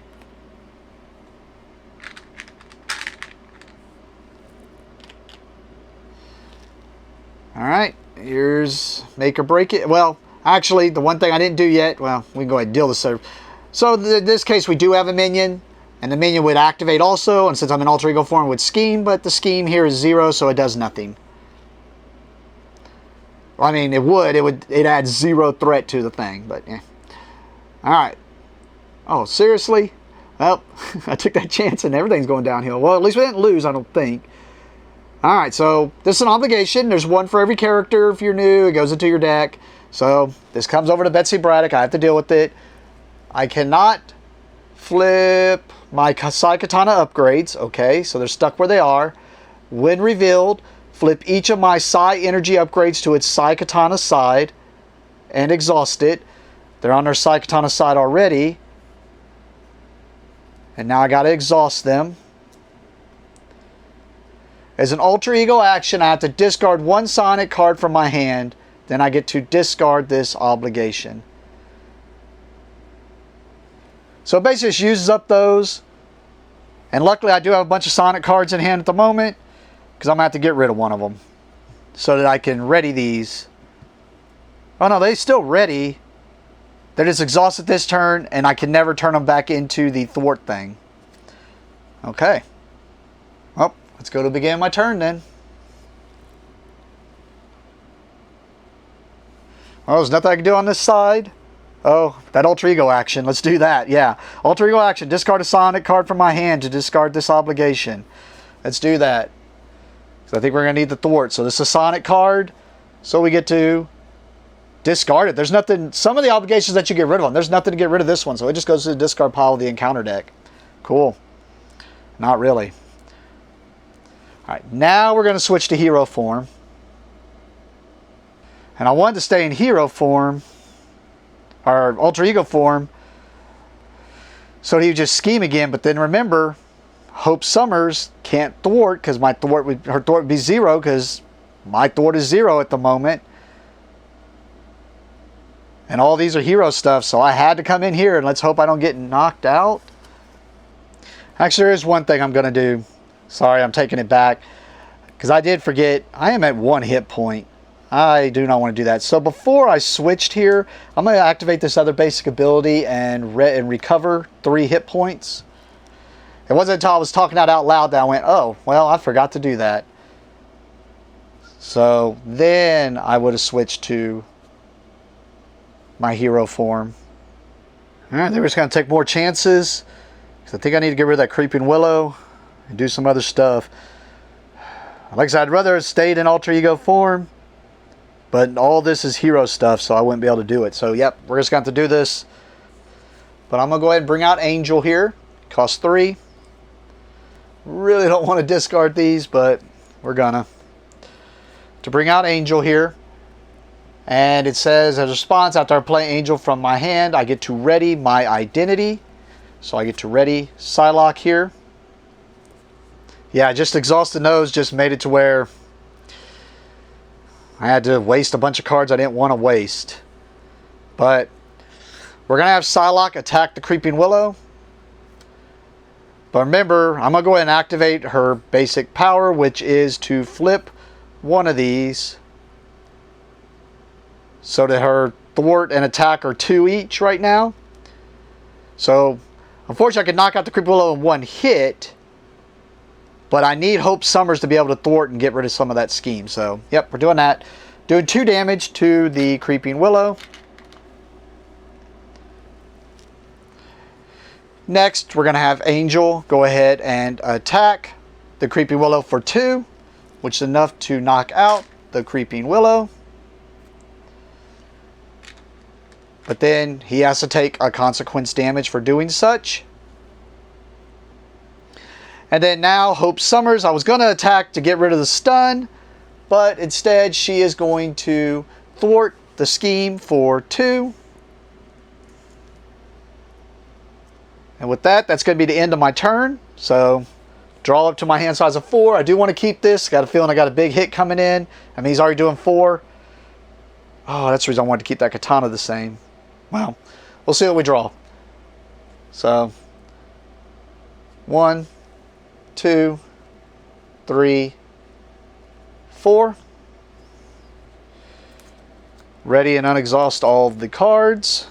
All right, here's make or break it. Well, actually, the one thing I didn't do yet, well, we can go ahead and deal this. So in this case, we do have a minion, and the minion would activate also, and since I'm in alter ego form, it would scheme, but the scheme here is 0, so it does nothing. Well, I mean, it adds 0 threat to the thing, but yeah. All right. Oh, seriously? Well, I took that chance and everything's going downhill. Well, at least we didn't lose, I don't think. All right, so this is an obligation. There's 1 for every character. If you're new, it goes into your deck. So this comes over to Betsy Braddock. I have to deal with it. I cannot flip my Psykatana upgrades. Okay, so they're stuck where they are. When revealed, flip each of my Psy energy upgrades to its Psykatana side and exhaust it. They're on their Psykatana side already. And now I got to exhaust them. As an alter ego action, I have to discard 1 Sonic card from my hand. Then I get to discard this obligation. So it basically just uses up those. And luckily I do have a bunch of Sonic cards in hand at the moment, because I'm going to have to get rid of one of them so that I can ready these. Oh no, they still ready. They're just exhausted this turn, and I can never turn them back into the thwart thing. Okay. Well, let's go to begin my turn then. Oh, there's nothing I can do on this side. Oh, that alter ego action. Let's do that. Yeah. Alter ego action. Discard a Sonic card from my hand to discard this obligation. Let's do that. So I think we're going to need the thwart. So this is a Sonic card. So we get to discard it. There's nothing. Some of the obligations that you get rid of them. There's nothing to get rid of this one. So it just goes to the discard pile of the encounter deck. Cool. Not really. Alright, now we're going to switch to hero form. And I wanted to stay in hero form, or alter ego form, so he would just scheme again. But then remember, Hope Summers can't thwart, because her thwart would be 0, because my thwart is 0 at the moment. And all these are hero stuff, so I had to come in here, and let's hope I don't get knocked out. Actually, there is one thing I'm going to do. Sorry, I'm taking it back, because I did forget. I am at 1 hit point. I do not want to do that. So before I switched here, I'm going to activate this other basic ability and recover 3 hit points. It wasn't until I was talking out loud that I went, oh, well, I forgot to do that. So then I would have switched to my hero form. Alright, then we're just going to take more chances. Because I think I need to get rid of that Creeping Willow. And do some other stuff. Like I said, I'd rather have stayed in Alter Ego form. But all this is hero stuff, so I wouldn't be able to do it. So, yep, we're just going to have to do this. But I'm going to go ahead and bring out Angel here. Cost 3. Really don't want to discard these, but we're gonna. To bring out Angel here. And it says, as a response, after I play Angel from my hand, I get to ready my identity. So I get to ready Psylocke here. Yeah, just Exhausted Nose just made it to where I had to waste a bunch of cards I didn't want to waste. But we're going to have Psylocke attack the Creeping Willow. But remember, I'm going to go ahead and activate her basic power, which is to flip one of these so that her thwart and attack are 2 each right now. So, unfortunately, I could knock out the Creeping Willow in one hit. But I need Hope Summers to be able to thwart and get rid of some of that scheme. So, yep, we're doing that. Doing 2 damage to the Creeping Willow. Next, we're going to have Angel go ahead and attack the Creeping Willow for 2, which is enough to knock out the Creeping Willow. But then he has to take a consequence damage for doing such. And then now Hope Summers, I was going to attack to get rid of the stun, but instead she is going to thwart the scheme for 2. And with that, that's going to be the end of my turn. So, draw up to my hand size of 4. I do want to keep this. Got a feeling I got a big hit coming in. I mean, he's already doing 4. Oh, that's the reason I wanted to keep that katana the same. Well, we'll see what we draw. So, 1, 2, 3, 4. Ready and unexhaust all of the cards.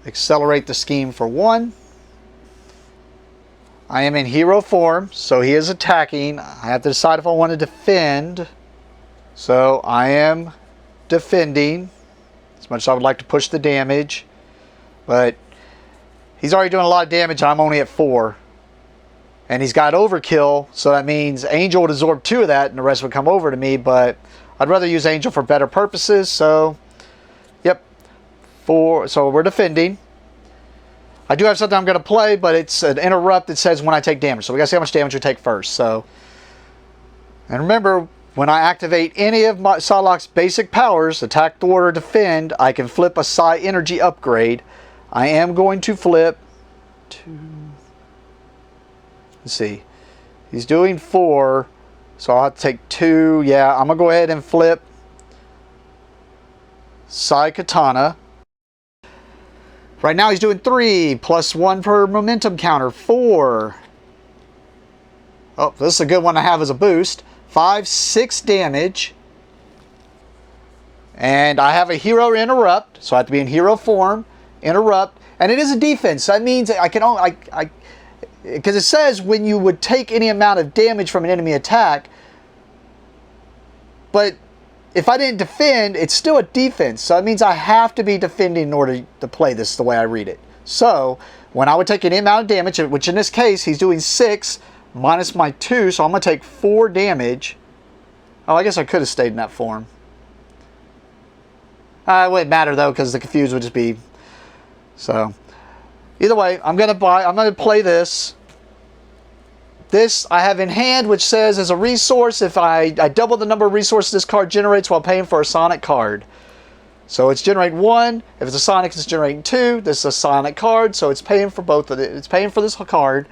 Accelerate the scheme for 1. I am in hero form, so he is attacking. I have to decide if I want to defend. So I am defending. As much as I would like to push the damage. But he's already doing a lot of damage and I'm only at 4. And he's got overkill, so that means Angel would absorb 2 of that and the rest would come over to me. But I'd rather use Angel for better purposes, so yep. So we're defending. I do have something I'm going to play, but it's an interrupt that says when I take damage. So we got to see how much damage we take first. So, and remember, when I activate any of my Psylocke's basic powers, attack, thwart, or defend, I can flip a Psy energy upgrade. I am going to flip 2. Let's see. He's doing 4, so I'll have to take 2. Yeah, I'm going to go ahead and flip Psy Katana. Right now he's doing 3, plus 1 per momentum counter, 4. Oh, this is a good one to have as a boost. 5, 6 damage. And I have a hero interrupt, so I have to be in hero form, interrupt. And it is a defense, so that means I can only, because it says when you would take any amount of damage from an enemy attack. But if I didn't defend, it's still a defense. So that means I have to be defending in order to play this the way I read it. So when I would take any amount of damage, which in this case, he's doing 6 minus my 2. So I'm going to take 4 damage. Oh, I guess I could have stayed in that form. It wouldn't matter though, because the confuse would just be... So either way, I'm going to play this. This I have in hand, which says as a resource, if I double the number of resources this card generates while paying for a Sonic card. So it's generating 1. If it's a Sonic, it's generating 2. This is a Sonic card, so it's paying for both of it. It's paying for this card.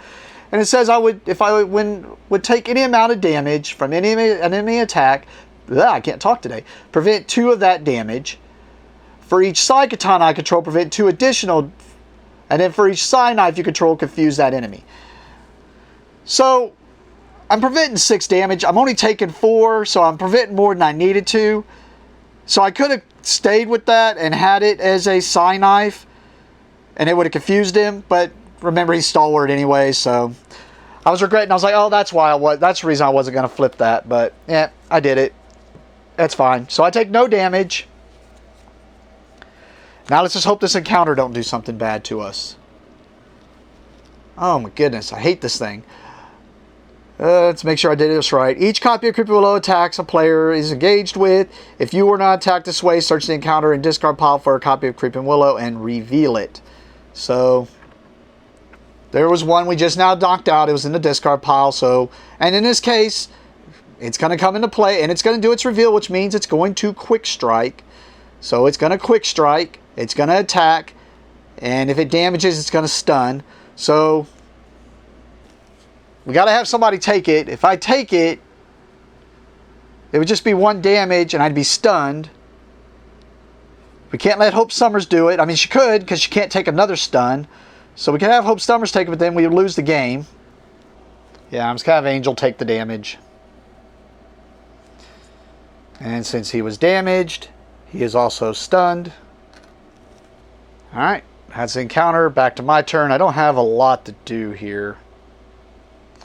And it says if I would take any amount of damage from an enemy attack, I can't talk today, prevent 2 of that damage. For each Psy Katana I control, prevent 2 additional, and then for each Psy Knife you control, confuse that enemy. So, I'm preventing 6 damage. I'm only taking 4, so I'm preventing more than I needed to. So I could have stayed with that and had it as a Psy Knife, and it would have confused him. But remember, he's stalwart anyway, so I was regretting. I was like, oh, that's the reason I wasn't going to flip that. But yeah, I did it. That's fine. So I take no damage. Now let's just hope this encounter don't do something bad to us. Oh my goodness, I hate this thing. Let's make sure I did this right. Each copy of Creeping Willow attacks a player is engaged with. If you were not attacked this way, search the encounter and discard pile for a copy of Creeping Willow and reveal it. So, there was one we just now knocked out. It was in the discard pile. So, and in this case, it's going to come into play and it's going to do its reveal, which means it's going to quick strike. So, it's going to quick strike. It's going to attack. And if it damages, it's going to stun. So, we got to have somebody take it. If I take it, it would just be 1 damage and I'd be stunned. We can't let Hope Summers do it. I mean, she could because she can't take another stun. So we can have Hope Summers take it, but then we lose the game. Yeah, I'm just going to have Angel take the damage. And since he was damaged, he is also stunned. Alright, that's the encounter. Back to my turn. I don't have a lot to do here.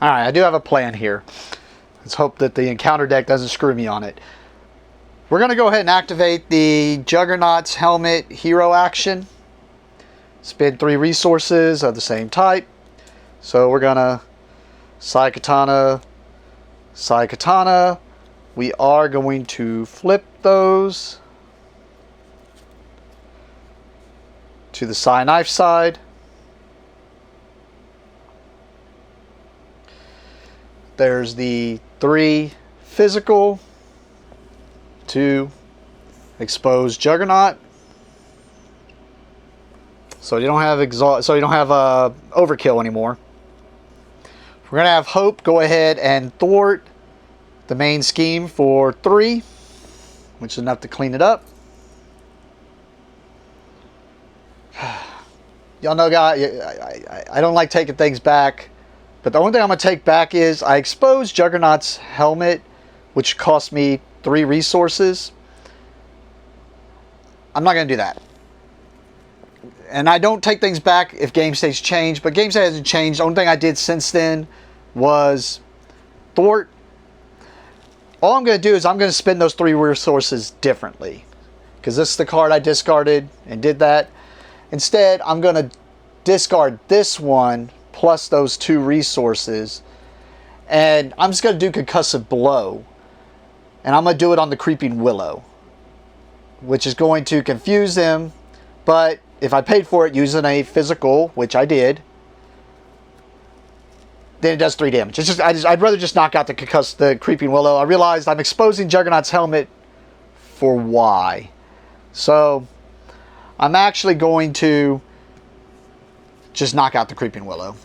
Alright, I do have a plan here. Let's hope that the encounter deck doesn't screw me on it. We're going to go ahead and activate the Juggernaut's Helmet hero action. Spend 3 resources of the same type. So we're going to Psy-Katana, Psy-Katana. We are going to flip those to the Psy-Knife side. There's the 3 physical to expose Juggernaut. So you don't have overkill anymore. We're gonna have Hope go ahead and thwart the main scheme for 3, which is enough to clean it up. Y'all know, guys, I don't like taking things back. But the only thing I'm going to take back is I exposed Juggernaut's helmet, which cost me 3 resources. I'm not going to do that. And I don't take things back if game states change, but game state hasn't changed. The only thing I did since then was thwart. All I'm going to do is I'm going to spend those 3 resources differently. Because this is the card I discarded and did that. Instead, I'm going to discard this one plus those 2 resources, and I'm just going to do Concussive Blow, and I'm going to do it on the Creeping Willow, which is going to confuse them. But if I paid for it using a physical, which I did, then it does 3 damage. I'd rather just knock out the Creeping Willow. I realized I'm exposing Juggernaut's helmet for why. So I'm actually going to just knock out the Creeping Willow.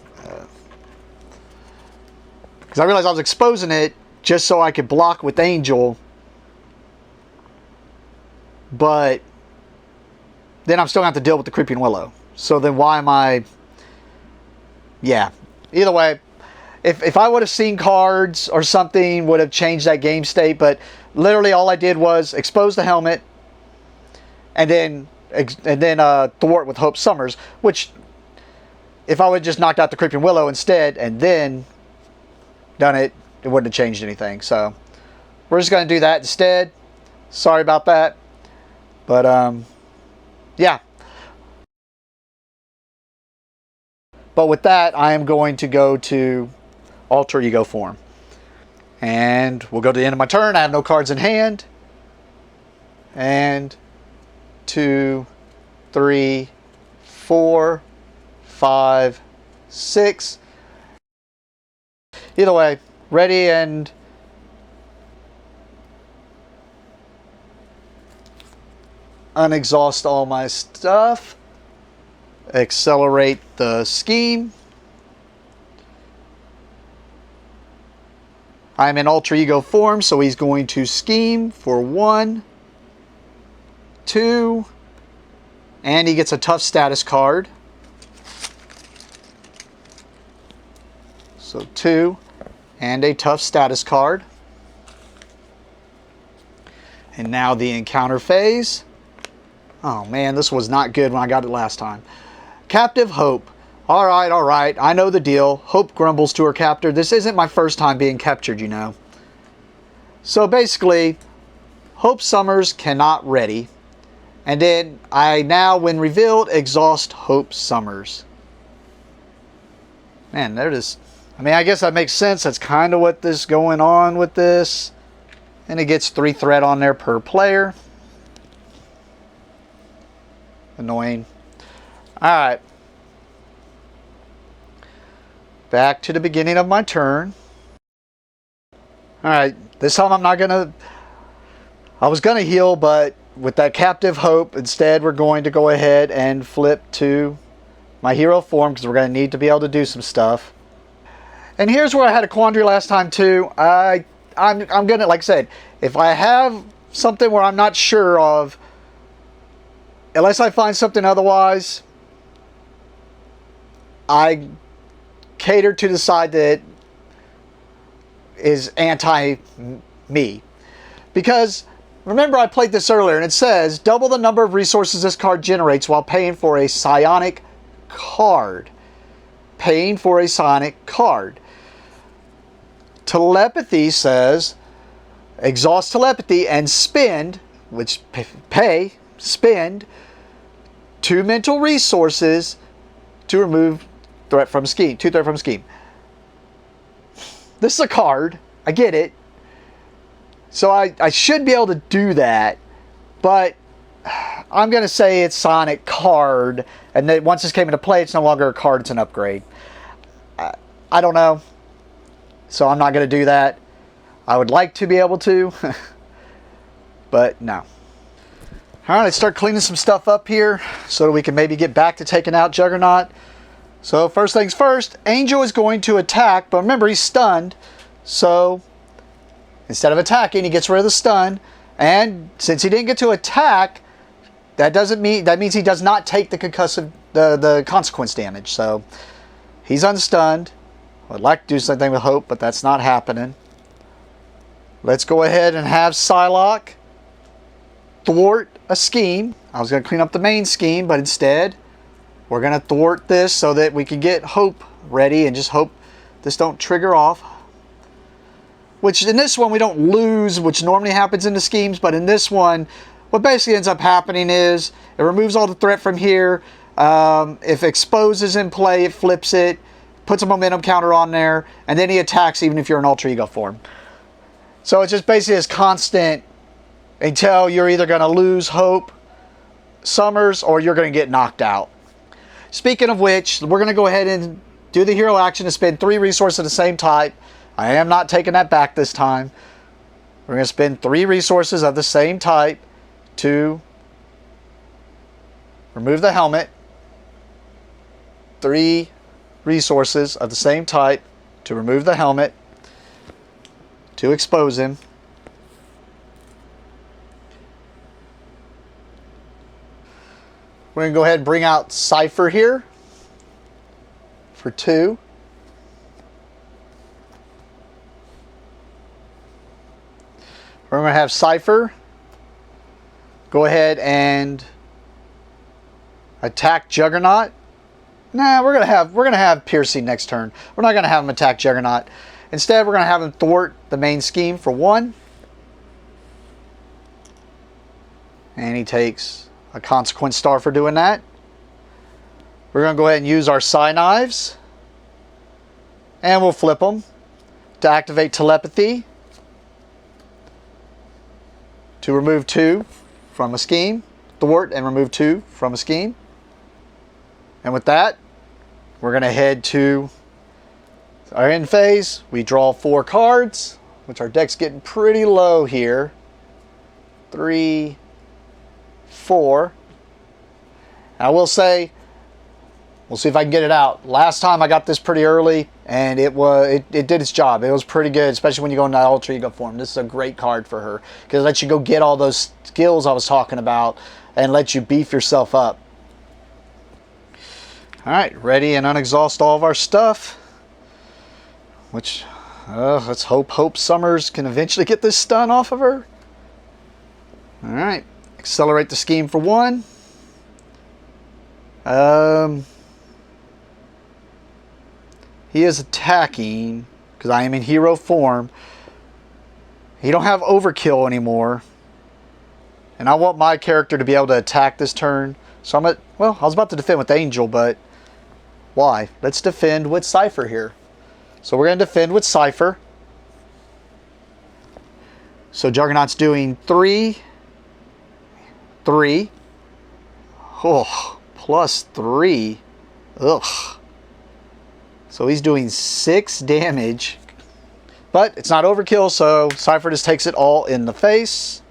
Because I realized I was exposing it just so I could block with Angel. But then I'm still going to have to deal with the Creeping Willow. So then why am I... Yeah. Either way, if I would have seen cards or something, would have changed that game state. But literally all I did was expose the helmet. And then thwart with Hope Summers. Which, if I would have just knocked out the Creeping Willow instead and then done it, it wouldn't have changed anything. So we're just going to do that instead. Sorry about that. But, yeah. But with that, I am going to go to Alter Ego form. And we'll go to the end of my turn. I have no cards in hand. And 2, 3, 4, 5, 6. Either way, ready and unexhaust all my stuff. Accelerate the scheme. I'm in Alter Ego form, so he's going to scheme for 1, 2, and he gets a tough status card. So 2 and a tough status card. And now the encounter phase. Oh man, this was not good when I got it last time. Captive Hope. Alright, alright, I know the deal. Hope grumbles to her captor. This isn't my first time being captured, you know. So basically, Hope Summers cannot ready. And then I now, when revealed, exhaust Hope Summers. Man, there it is. I mean, I guess that makes sense. That's kind of what is going on with this. And it gets 3 threat on there per player. Annoying. Alright. Back to the beginning of my turn. Alright, this time I'm not going to... I was going to heal, but with that Captive Hope, instead we're going to go ahead and flip to my hero form, because we're going to need to be able to do some stuff. And here's where I had a quandary last time too. I'm going to, like I said, if I have something where I'm not sure of, unless I find something otherwise, I cater to the side that is anti-me. Because, remember I played this earlier, and it says, double the number of resources this card generates while paying for a psionic card. Paying for a psionic card. Telepathy says, exhaust telepathy and spend, which spend 2 mental resources to remove threat from scheme. 2 threat from scheme. This is a card. I get it. So I should be able to do that. But I'm going to say it's Sonic card. And then once this came into play, it's no longer a card. It's an upgrade. I don't know. So I'm not going to do that. I would like to be able to. But no. Alright, let's start cleaning some stuff up here so that we can maybe get back to taking out Juggernaut. So first things first, Angel is going to attack, but remember he's stunned. So instead of attacking, he gets rid of the stun. And since he didn't get to attack, that means he does not take the concussive the consequence damage. So he's unstunned. I'd like to do something with Hope, but that's not happening. Let's go ahead and have Psylocke thwart a scheme. I was going to clean up the main scheme, but instead we're going to thwart this so that we can get Hope ready and just hope this don't trigger off. Which in this one we don't lose, which normally happens in the schemes, but in this one what basically ends up happening is it removes all the threat from here. If Expose is in play, it flips it, puts a momentum counter on there, and then he attacks even if you're in alter ego form. So it's just basically this constant until you're either going to lose Hope Summers or you're going to get knocked out. Speaking of which, we're going to go ahead and do the hero action to spend 3 resources of the same type. I am not taking that back this time. We're going to spend 3 resources of the same type to remove the helmet. 3 resources of the same type to remove the helmet, to expose him. We're going to go ahead and bring out Cypher here for 2. We're going to have Cypher go ahead and attack Juggernaut. Nah, we're gonna have Piercing next turn. We're not gonna have him attack Juggernaut. Instead, we're gonna have him thwart the main scheme for 1. And he takes a consequence star for doing that. We're gonna go ahead and use our Psy Knives. And we'll flip them to activate Telepathy. To remove 2 from a scheme. Thwart and remove 2 from a scheme. And with that, we're going to head to our end phase. We draw 4 cards, which our deck's getting pretty low here. 3, 4. And I will say, we'll see if I can get it out. Last time I got this pretty early, and it did its job. It was pretty good, especially when you go into alter ego form. This is a great card for her, because it lets you go get all those skills I was talking about and let you beef yourself up. Alright, ready and unexhaust all of our stuff. Which, let's hope Hope Summers can eventually get this stun off of her. Alright, accelerate the scheme for 1. He is attacking, because I am in hero form. He don't have overkill anymore. And I want my character to be able to attack this turn. So I'm at, well, I was about to defend with Angel, but why? Let's defend with Cypher here. So we're going to defend with Cypher. So Juggernaut's doing 3, 3. Oh, plus 3. Ugh. So he's doing 6 damage. But it's not overkill, so Cypher just takes it all in the face.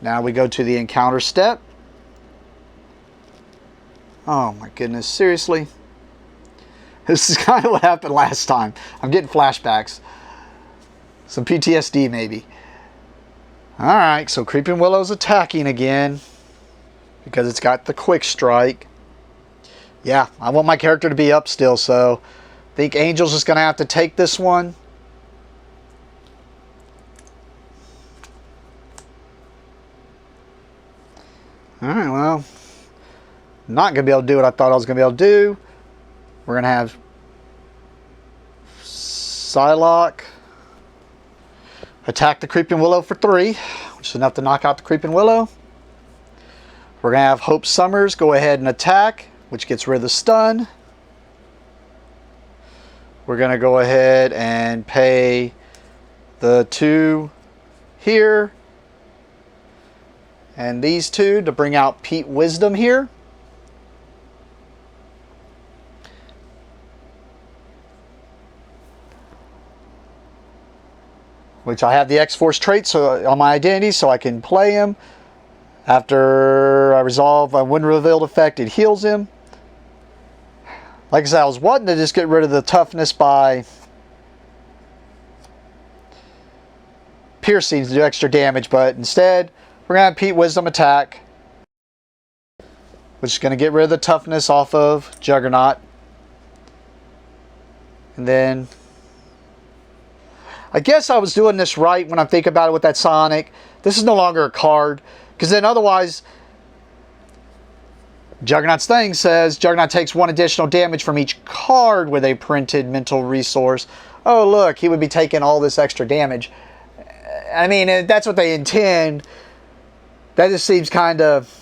Now we go to the encounter step. Oh my goodness, seriously? This is kind of what happened last time. I'm getting flashbacks. Some PTSD maybe. Alright, so Creeping Willow's attacking again. Because it's got the quick strike. Yeah, I want my character to be up still, so I think Angel's just going to have to take this one. Alright, well, not going to be able to do what I thought I was going to be able to do. We're going to have Psylocke attack the Creeping Willow for 3, which is enough to knock out the Creeping Willow. We're going to have Hope Summers go ahead and attack, which gets rid of the stun. We're going to go ahead and pay the 2 here and these 2 to bring out Pete Wisdom here. Which I have the X-Force trait on my identity, so I can play him. After I resolve a when revealed effect, it heals him. Like I said, I was wanting to just get rid of the toughness by piercing to do extra damage, but instead, we're going to have Pete Wisdom attack, which is going to get rid of the toughness off of Juggernaut. And then I guess I was doing this right when I think about it with that Sonic. This is no longer a card. Because then otherwise, Juggernaut's thing says Juggernaut takes 1 additional damage from each card with a printed mental resource. Oh, look, he would be taking all this extra damage. I mean, if that's what they intend, that just seems kind of...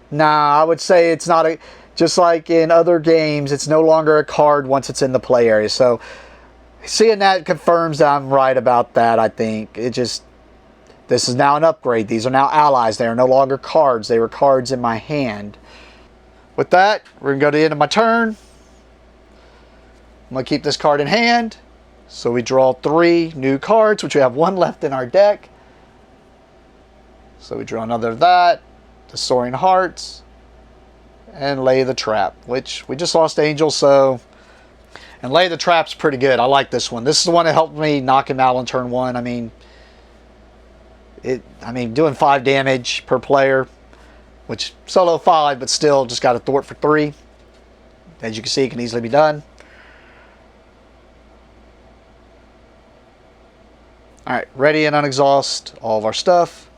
Nah, I would say it's not a... Just like in other games, it's no longer a card once it's in the play area. So seeing that confirms that I'm right about that, I think. It just... This is now an upgrade. These are now allies. They are no longer cards. They were cards in my hand. With that, we're going to go to the end of my turn. I'm going to keep this card in hand. So we draw 3 new cards, which we have 1 left in our deck. So we draw another of that. The Soaring Hearts. And Lay the Trap, which we just lost Angel, so... And Lay the Trap's pretty good. I like this one. This is the one that helped me knock him out on turn 1. I mean, doing 5 damage per player, which solo 5, but still just got a thwart for 3. As you can see, it can easily be done. Alright, ready and unexhaust all of our stuff.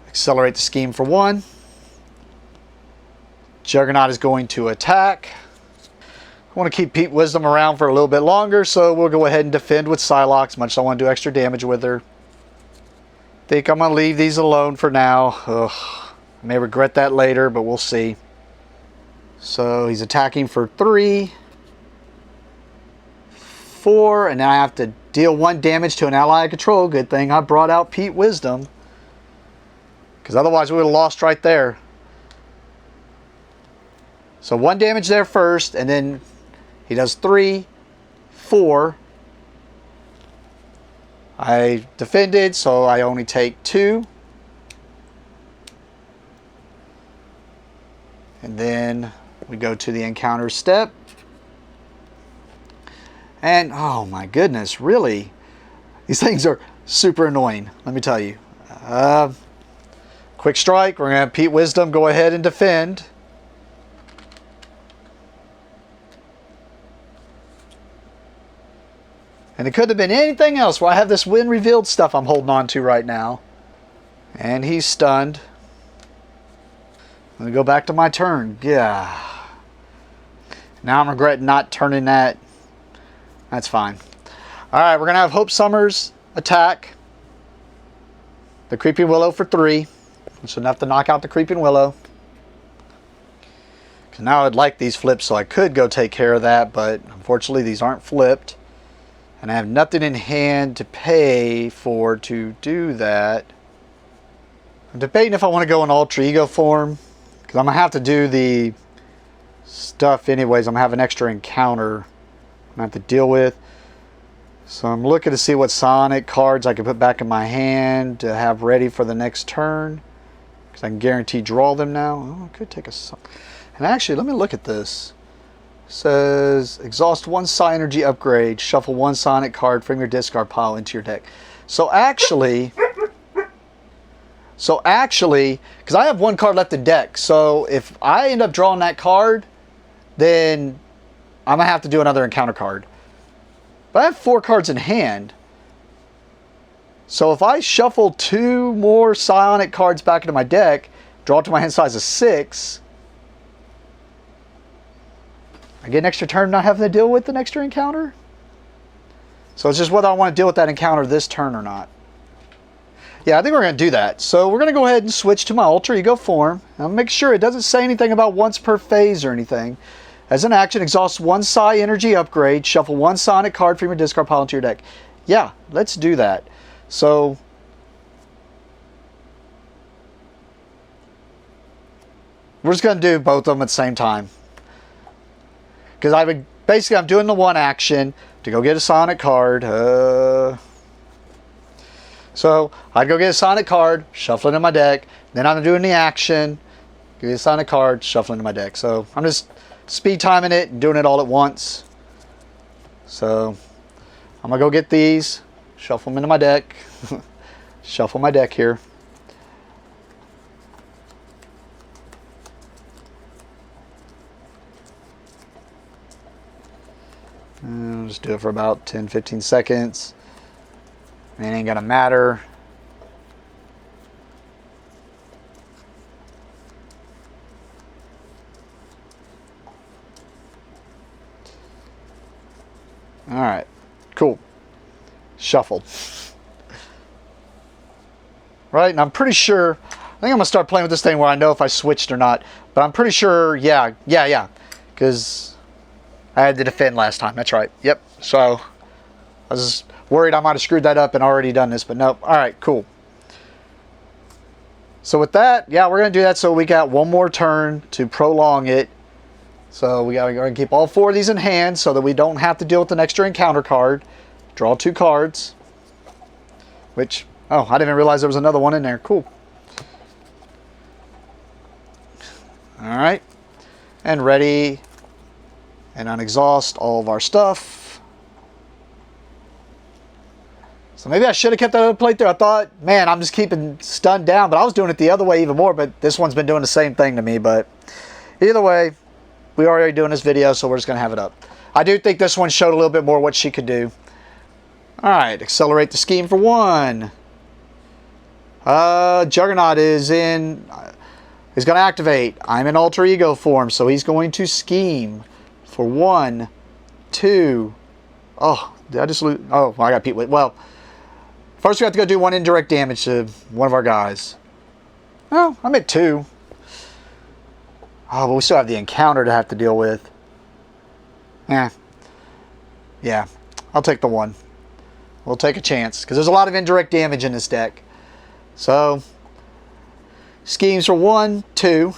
Accelerate the scheme for 1. Juggernaut is going to attack. I want to keep Pete Wisdom around for a little bit longer, so we'll go ahead and defend with Psylocke, as much as I want to do extra damage with her. Think I'm going to leave these alone for now. Ugh. I may regret that later, but we'll see. So he's attacking for 3, 4, and now I have to deal 1 damage to an ally I control. Good thing I brought out Pete Wisdom, because otherwise we would have lost right there. So 1 damage there first, and then he does 3, 4. I defended, so I only take 2. And then we go to the encounter step. And, oh my goodness, really? These things are super annoying, let me tell you. Quick strike, we're going to have Pete Wisdom go ahead and defend. And it could have been anything else where I have this when revealed stuff I'm holding on to right now. And he's stunned. Let me go back to my turn. Yeah. Now I'm regretting not turning that. That's fine. Alright, we're going to have Hope Summers attack. the Creeping Willow for 3. That's enough to knock out the Creeping Willow. Because now I'd like these flipped, so I could go take care of that, but unfortunately these aren't flipped. And I have nothing in hand to pay for to do that. I'm debating if I want to go in alter ego form, because I'm going to have to do the stuff anyways. I'm going to have an extra encounter I'm going to have to deal with. So I'm looking to see what Sonic cards I can put back in my hand to have ready for the next turn, because I can guarantee draw them now. Oh, I could take a... And actually, let me look at this. It says, exhaust 1 Psy energy upgrade, shuffle 1 Sonic card from your discard pile into your deck. So actually, because I have 1 card left in deck, so if I end up drawing that card, then I'm going to have to do another encounter card. But I have 4 cards in hand. So if I shuffle 2 more Psionic cards back into my deck, draw to my hand size of 6, I get an extra turn not having to deal with an extra encounter. So it's just whether I want to deal with that encounter this turn or not. Yeah, I think we're going to do that. So we're going to go ahead and switch to my alter ego form. I'll make sure it doesn't say anything about once per phase or anything. As an action, exhaust 1 Psi energy upgrade, shuffle 1 Sonic card from your discard pile into your deck. Yeah, let's do that. So we're just going to do both of them at the same time. Because I'm doing the 1 action to go get a Sonic card. So I'd go get a Sonic card, shuffle it in my deck. Then I'm doing the action, get a Sonic card, shuffle it in my deck. So I'm just speed timing it and doing it all at once. So I'm going to go get these, shuffle them into my deck. Shuffle my deck here. And just do it for about 10-15 seconds. It ain't gonna matter. Alright, cool. Shuffled. Right, and I'm pretty sure, I think I'm gonna start playing with this thing where I know if I switched or not. But I'm pretty sure, yeah. Because I had to defend last time, that's right. Yep, so I was worried I might have screwed that up and already done this, but nope. Alright, cool. So with that, yeah, we're going to do that so we got 1 more turn to prolong it. So we're going to keep all 4 of these in hand so that we don't have to deal with an extra encounter card. Draw 2 cards. Which, oh, I didn't even realize there was another one in there. Cool. Alright. And ready. And unexhaust all of our stuff. So maybe I should have kept that other plate there. I thought, man, I'm just keeping stun down, but I was doing it the other way even more, but this one's been doing the same thing to me. But either way, we are already doing this video, so we're just going to have it up. I do think this one showed a little bit more what she could do. Alright, accelerate the scheme for 1. Juggernaut is going to activate. I'm in alter ego form, so he's going to scheme for 1, 2. Oh, did I just lose? Oh, I got Pete with. Well, first we have to go do 1 indirect damage to one of our guys. Oh, I'm at 2. Oh, but we still have the encounter to have to deal with. Yeah, I'll take the 1. We'll take a chance, because there's a lot of indirect damage in this deck. So, schemes for 1, 2.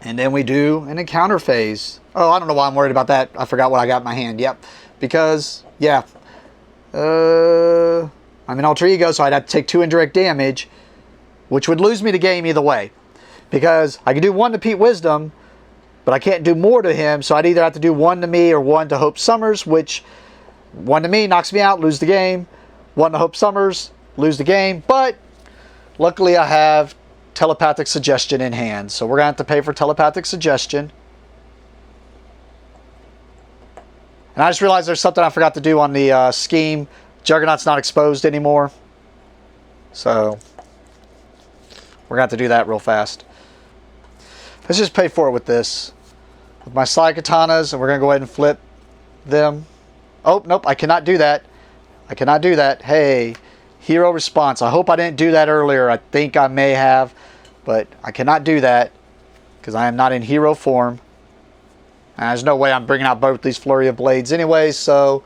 And then we do an encounter phase. Oh, I don't know why I'm worried about that. I forgot what I got in my hand. Yep. Because, yeah. I'm in alter ego, so I'd have to take 2 indirect damage, which would lose me the game either way. Because I could do 1 to Pete Wisdom, but I can't do more to him, so I'd either have to do 1 to me or 1 to Hope Summers, which 1 to me knocks me out, lose the game. 1 to Hope Summers, lose the game. But luckily I have Telepathic Suggestion in hand, so we're going to have to pay for Telepathic Suggestion. And I just realized there's something I forgot to do on the scheme. Juggernaut's not exposed anymore. So we're going to have to do that real fast. Let's just pay for it with this. With my Psy Katanas, and we're going to go ahead and flip them. Oh, nope, I cannot do that. I cannot do that. Hey, hero response. I hope I didn't do that earlier. I think I may have, but I cannot do that because I am not in hero form. And there's no way I'm bringing out both these flurry of blades anyway, so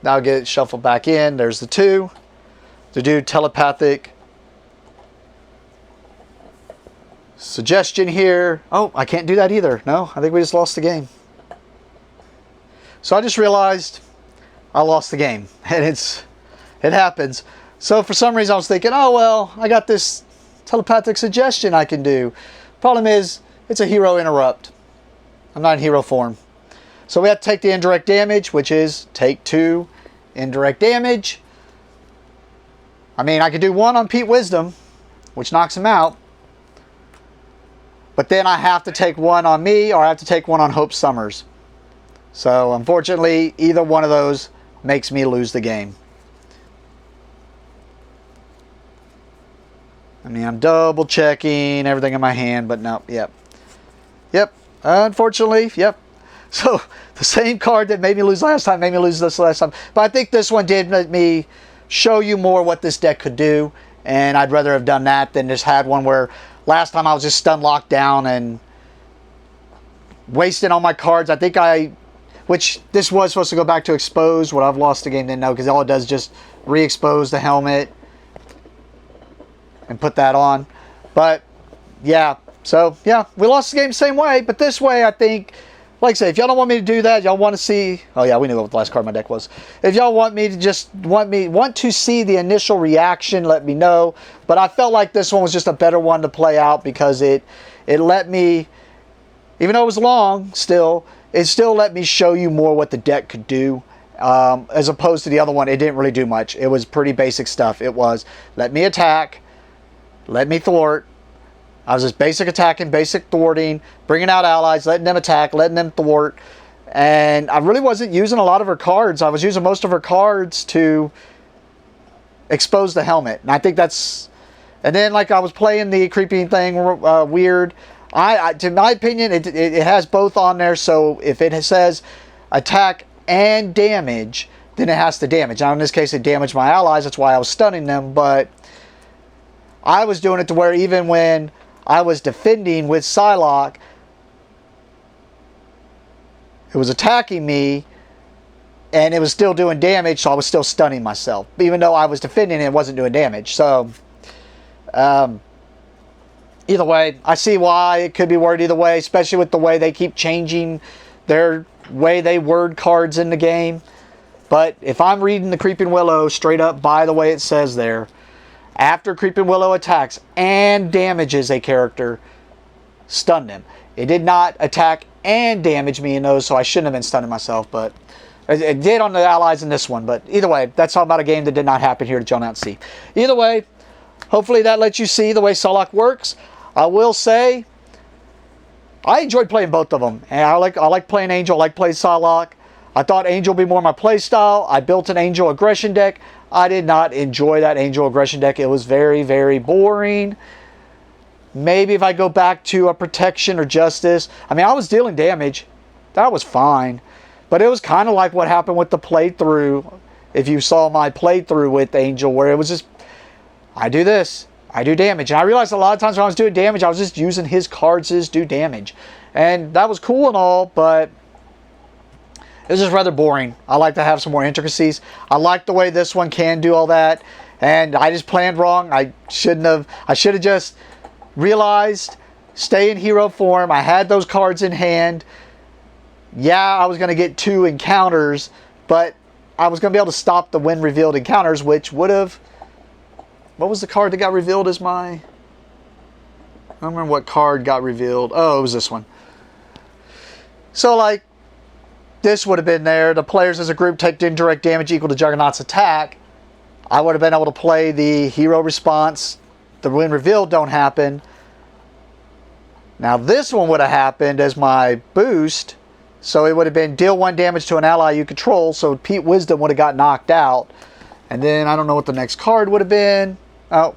now I'll get it shuffled back in. There's the 2. To do telepathic suggestion here. Oh, I can't do that either. No, I think we just lost the game. So I just realized I lost the game, and it happens. So for some reason I was thinking, oh well, I got this telepathic suggestion I can do. Problem is, it's a hero interrupt. I'm not in hero form. So we have to take the indirect damage, which is take 2 indirect damage. I mean, I could do 1 on Pete Wisdom, which knocks him out. But then I have to take 1 on me, or I have to take 1 on Hope Summers. So unfortunately, either one of those makes me lose the game. I mean, I'm double checking everything in my hand, but no, yep. Unfortunately, yep. So the same card that made me lose last time made me lose this last time. But I think this one did let me show you more what this deck could do. And I'd rather have done that than just had one where last time I was just stun locked down and wasting all my cards. I think which this was supposed to go back to expose. What I've lost the game, didn't know, because all it does is just re-expose the helmet and put that on. But yeah. So, yeah, we lost the game the same way, but this way, I think, like I say, if y'all don't want me to do that, y'all want to see, oh yeah, we knew what the last card in my deck was. If y'all want me to just, want to see the initial reaction, let me know. But I felt like this one was just a better one to play out because it let me, even though it was long, it still let me show you more what the deck could do. As opposed to the other one, it didn't really do much. It was pretty basic stuff. It was, let me attack, let me thwart. I was just basic attacking, basic thwarting, bringing out allies, letting them attack, letting them thwart. And I really wasn't using a lot of her cards. I was using most of her cards to expose the helmet. And I think that's... And then, like, I was playing the creeping thing weird. To my opinion, it has both on there. So if it says attack and damage, then it has to damage. Now, in this case, it damaged my allies. That's why I was stunning them. But I was doing it to where even when I was defending with Psylocke, it was attacking me, and it was still doing damage, so I was still stunning myself. Even though I was defending, it wasn't doing damage. So, either way, I see why it could be worded either way, especially with the way they keep changing their way they word cards in the game. But if I'm reading the Creeping Willow straight up by the way it says there, after Creeping Willow attacks and damages a character, stun them. It did not attack and damage me in those, so I shouldn't have been stunning myself, but it did on the allies in this one. But either way, that's all about a game that did not happen here to Juggernaut and see. Either way, hopefully that lets you see the way Psylocke works. I will say, I enjoyed playing both of them. And I like playing Angel, I like playing Psylocke. I thought Angel would be more my play style. I built an Angel aggression deck. I did not enjoy that Angel aggression deck. It was very, very boring. Maybe if I go back to a protection or justice. I mean, I was dealing damage. That was fine. But it was kind of like what happened with the playthrough. If you saw my playthrough with Angel, where it was just, I do this, I do damage. And I realized a lot of times when I was doing damage, I was just using his cards to do damage. And that was cool and all, but it was just rather boring. I like to have some more intricacies. I like the way this one can do all that. And I just planned wrong. I should have just realized, stay in hero form. I had those cards in hand. Yeah, I was going to get 2 encounters, but I was going to be able to stop the when revealed encounters, which would have... What was the card that got revealed as my... I don't remember what card got revealed. Oh, it was this one. So, like, this would have been there. The players as a group take indirect damage equal to Juggernaut's attack. I would have been able to play the hero response. The when revealed don't happen. Now this one would have happened as my boost. So it would have been deal 1 damage to an ally you control. So Pete Wisdom would have got knocked out. And then I don't know what the next card would have been. Oh.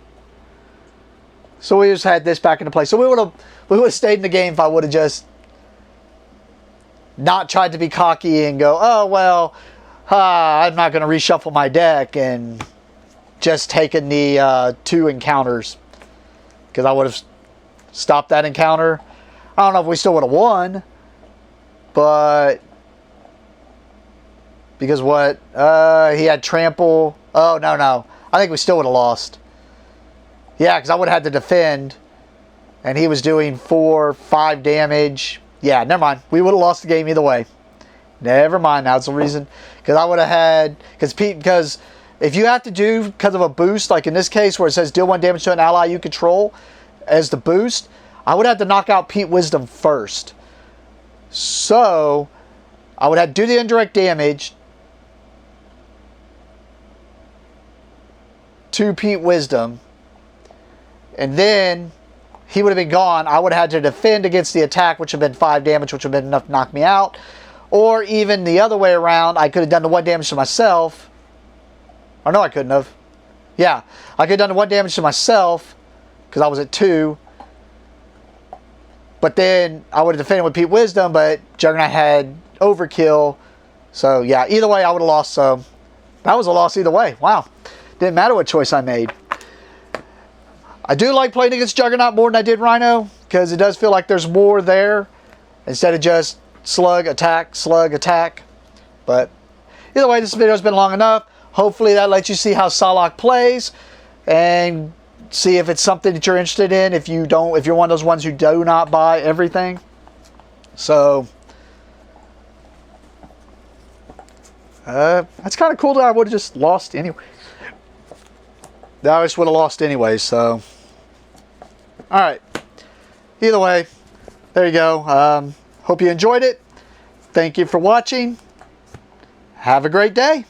So we just had this back into play. So we would have stayed in the game if I would have just not tried to be cocky and go, oh, well, I'm not going to reshuffle my deck and just taken the 2 encounters. Because I would have stopped that encounter. I don't know if we still would have won. But because what? He had trample. Oh, no. I think we still would have lost. Yeah, because I would have had to defend. And he was doing 4, 5 damage. Yeah, never mind. We would have lost the game either way. Never mind. That's the reason. Because I would have had... Because if you have to do, because of a boost, like in this case where it says deal 1 damage to an ally you control as the boost, I would have to knock out Pete Wisdom first. So, I would have to do the indirect damage to Pete Wisdom. And then he would have been gone. I would have had to defend against the attack, which would have been 5 damage, which would have been enough to knock me out. Or even the other way around, I could have done the 1 damage to myself. Or no, I couldn't have. Yeah, I could have done the 1 damage to myself because I was at 2. But then I would have defended with Pete Wisdom, but Juggernaut had overkill. So yeah, either way I would have lost. So that was a loss either way. Wow. Didn't matter what choice I made. I do like playing against Juggernaut more than I did Rhino, because it does feel like there's more there instead of just slug, attack. But either way, this video's been long enough. Hopefully that lets you see how Psylocke plays and see if it's something that you're interested in, if you're one of those ones who do not buy everything. So that's kind of cool that I would have just lost anyway. That I just would have lost anyway, so alright. Either way, there you go. Hope you enjoyed it. Thank you for watching. Have a great day.